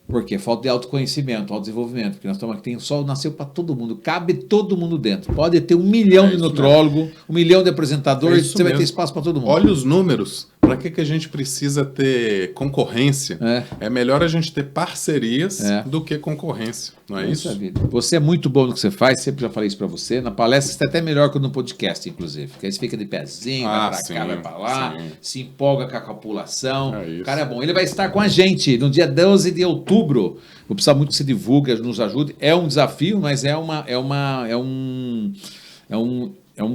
Por quê? Falta de autoconhecimento, autodesenvolvimento. Porque nós estamos aqui, tem sol, nasceu para todo mundo, cabe todo mundo dentro. Pode ter 1 milhão de nutrólogo, 1 milhão de apresentadores, você vai ter espaço para todo mundo. Olha os números. Para que a gente precisa ter concorrência? É melhor a gente ter parcerias do que concorrência. Não é isso? Você é muito bom no que você faz, sempre já falei isso para você. Na palestra você é até melhor que no podcast, inclusive. Porque aí você fica de pezinho, vai para cá, vai para lá, se empolga com a população. O cara é bom. Ele vai estar com a gente no dia 12 de outubro. Vou precisar muito que você divulgue, nos ajude. É um desafio, mas é um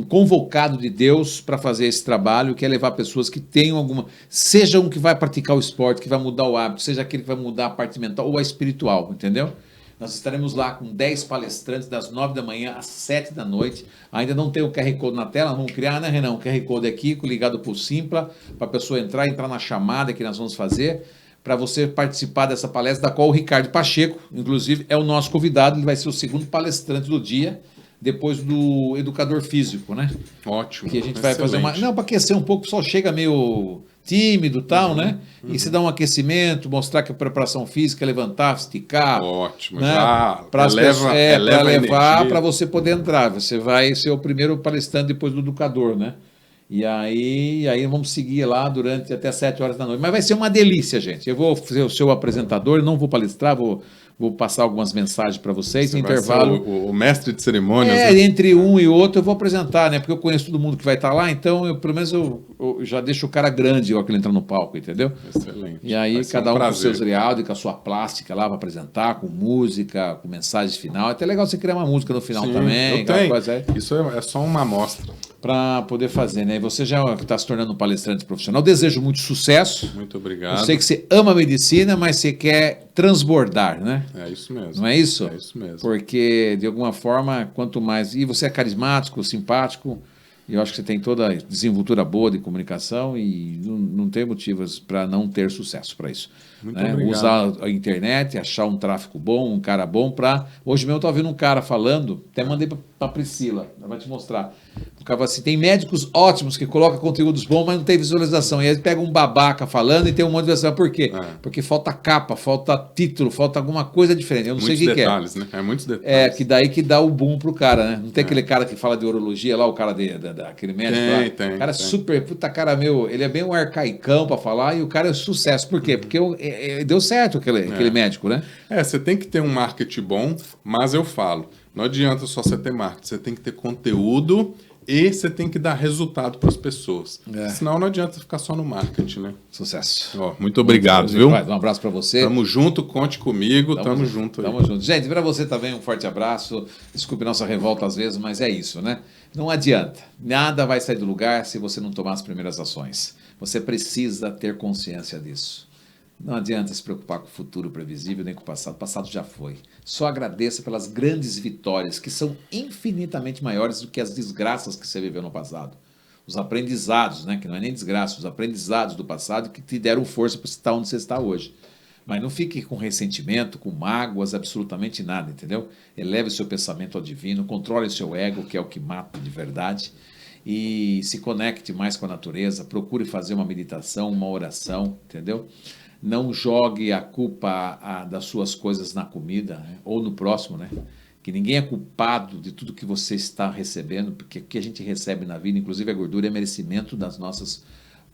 convocado de Deus para fazer esse trabalho, que é levar pessoas que tenham alguma... Seja um que vai praticar o esporte, que vai mudar o hábito, seja aquele que vai mudar a parte mental ou a espiritual, entendeu? Nós estaremos lá com 10 palestrantes das 9 da manhã às 7 da noite. Ainda não tem o QR Code na tela, vamos criar, né, Renan? O QR Code aqui, ligado por Simpla, para a pessoa entrar na chamada que nós vamos fazer, para você participar dessa palestra, da qual o Ricardo Pacheco, inclusive, é o nosso convidado. Ele vai ser o segundo palestrante do dia, depois do educador físico, né? Ótimo. Que a gente vai fazer uma... Não, para aquecer um pouco, o pessoal chega meio tímido e tal, né? E se dá um aquecimento, mostrar que a preparação física é levantar, esticar. Ótimo. Né? Já para levar para você poder entrar. Você vai ser o primeiro palestrante depois do educador, né? E aí vamos seguir lá durante até 7 horas da noite. Mas vai ser uma delícia, gente. Eu vou ser o seu apresentador, não vou palestrar, vou passar algumas mensagens para vocês. Em intervalo. O mestre de cerimônias. Entre um e outro eu vou apresentar, né? Porque eu conheço todo mundo que vai estar lá, então pelo menos eu já deixo o cara grande ao que ele entrar no palco, entendeu? Excelente. E aí cada um com seus reais, com a sua plástica lá para apresentar, com música, com mensagem final. É até legal você criar uma música no final também. Eu tenho. Isso é só uma amostra. Para poder fazer, né? E você já está se tornando um palestrante profissional. Desejo muito sucesso. Muito obrigado. Eu sei que você ama a medicina, mas você quer transbordar, né? É isso mesmo. Não é isso? É isso mesmo. Porque, de alguma forma, quanto mais... E você é carismático, simpático, e eu acho que você tem toda a desenvoltura boa de comunicação e não tem motivos para não ter sucesso para isso. Muito né? obrigado. Usar a internet, achar um tráfego bom, um cara bom para... Hoje mesmo eu estava vendo um cara falando, até mandei para a Priscila, ela vai te mostrar. O cara fala assim, tem médicos ótimos que colocam conteúdos bons, mas não tem visualização. E aí pega um babaca falando e tem um monte de visualização. Por quê? Porque falta capa, falta título, falta alguma coisa diferente. Eu não sei o que detalhes, é. Né? É muitos detalhes. Que daí que dá o boom pro cara, né? Não tem aquele cara que fala de urologia lá, o cara daquele médico lá. Tem. O cara é super, puta cara meu, ele é bem um arcaicão pra falar e o cara é sucesso. Por quê? Porque deu certo aquele médico, né? Você tem que ter um marketing bom, mas eu falo, não adianta só você ter marketing, você tem que ter conteúdo e você tem que dar resultado para as pessoas. Senão não adianta ficar só no marketing, né? Sucesso. Muito obrigado, viu? Um abraço para você. Tamo junto, conte comigo, tamo junto. Tamo junto. Gente, para você também um forte abraço. Desculpe nossa revolta às vezes, mas é isso, né? Não adianta. Nada vai sair do lugar se você não tomar as primeiras ações. Você precisa ter consciência disso. Não adianta se preocupar com o futuro previsível nem com o passado. O passado já foi. Só agradeça pelas grandes vitórias, que são infinitamente maiores do que as desgraças que você viveu no passado. Os aprendizados, né? Que não é nem desgraça, os aprendizados do passado que te deram força para estar onde você está hoje. Mas não fique com ressentimento, com mágoas, absolutamente nada, entendeu? Eleve o seu pensamento ao divino, controle o seu ego, que é o que mata de verdade, e se conecte mais com a natureza, procure fazer uma meditação, uma oração, entendeu? Não jogue a culpa das suas coisas na comida, né? Ou no próximo, né? Que ninguém é culpado de tudo que você está recebendo, porque o que a gente recebe na vida, inclusive a gordura, é merecimento das nossas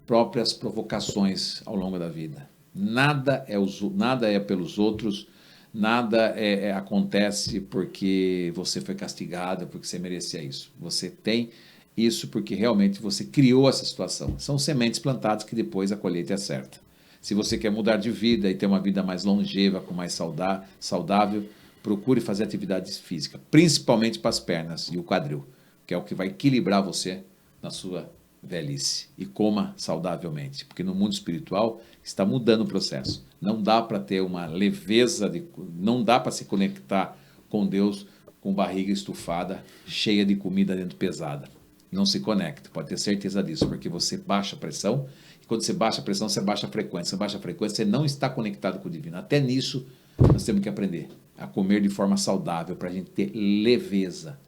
próprias provocações ao longo da vida. Nada é pelos outros, nada acontece porque você foi castigado, porque você merecia isso. Você tem isso porque realmente você criou essa situação. São sementes plantadas que depois a colheita é certa. Se você quer mudar de vida e ter uma vida mais longeva, com mais saudável, procure fazer atividade física, principalmente para as pernas e o quadril, que é o que vai equilibrar você na sua velhice e coma saudavelmente, porque no mundo espiritual está mudando o processo. Não dá para ter uma leveza, não dá para se conectar com Deus com barriga estufada, cheia de comida dentro pesada. Não se conecta, pode ter certeza disso, porque você baixa a pressão, e quando você baixa a pressão, você baixa a frequência. Você baixa a frequência, você não está conectado com o divino. Até nisso, nós temos que aprender a comer de forma saudável, para a gente ter leveza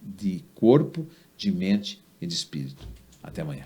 de corpo, de mente e de espírito. Até amanhã.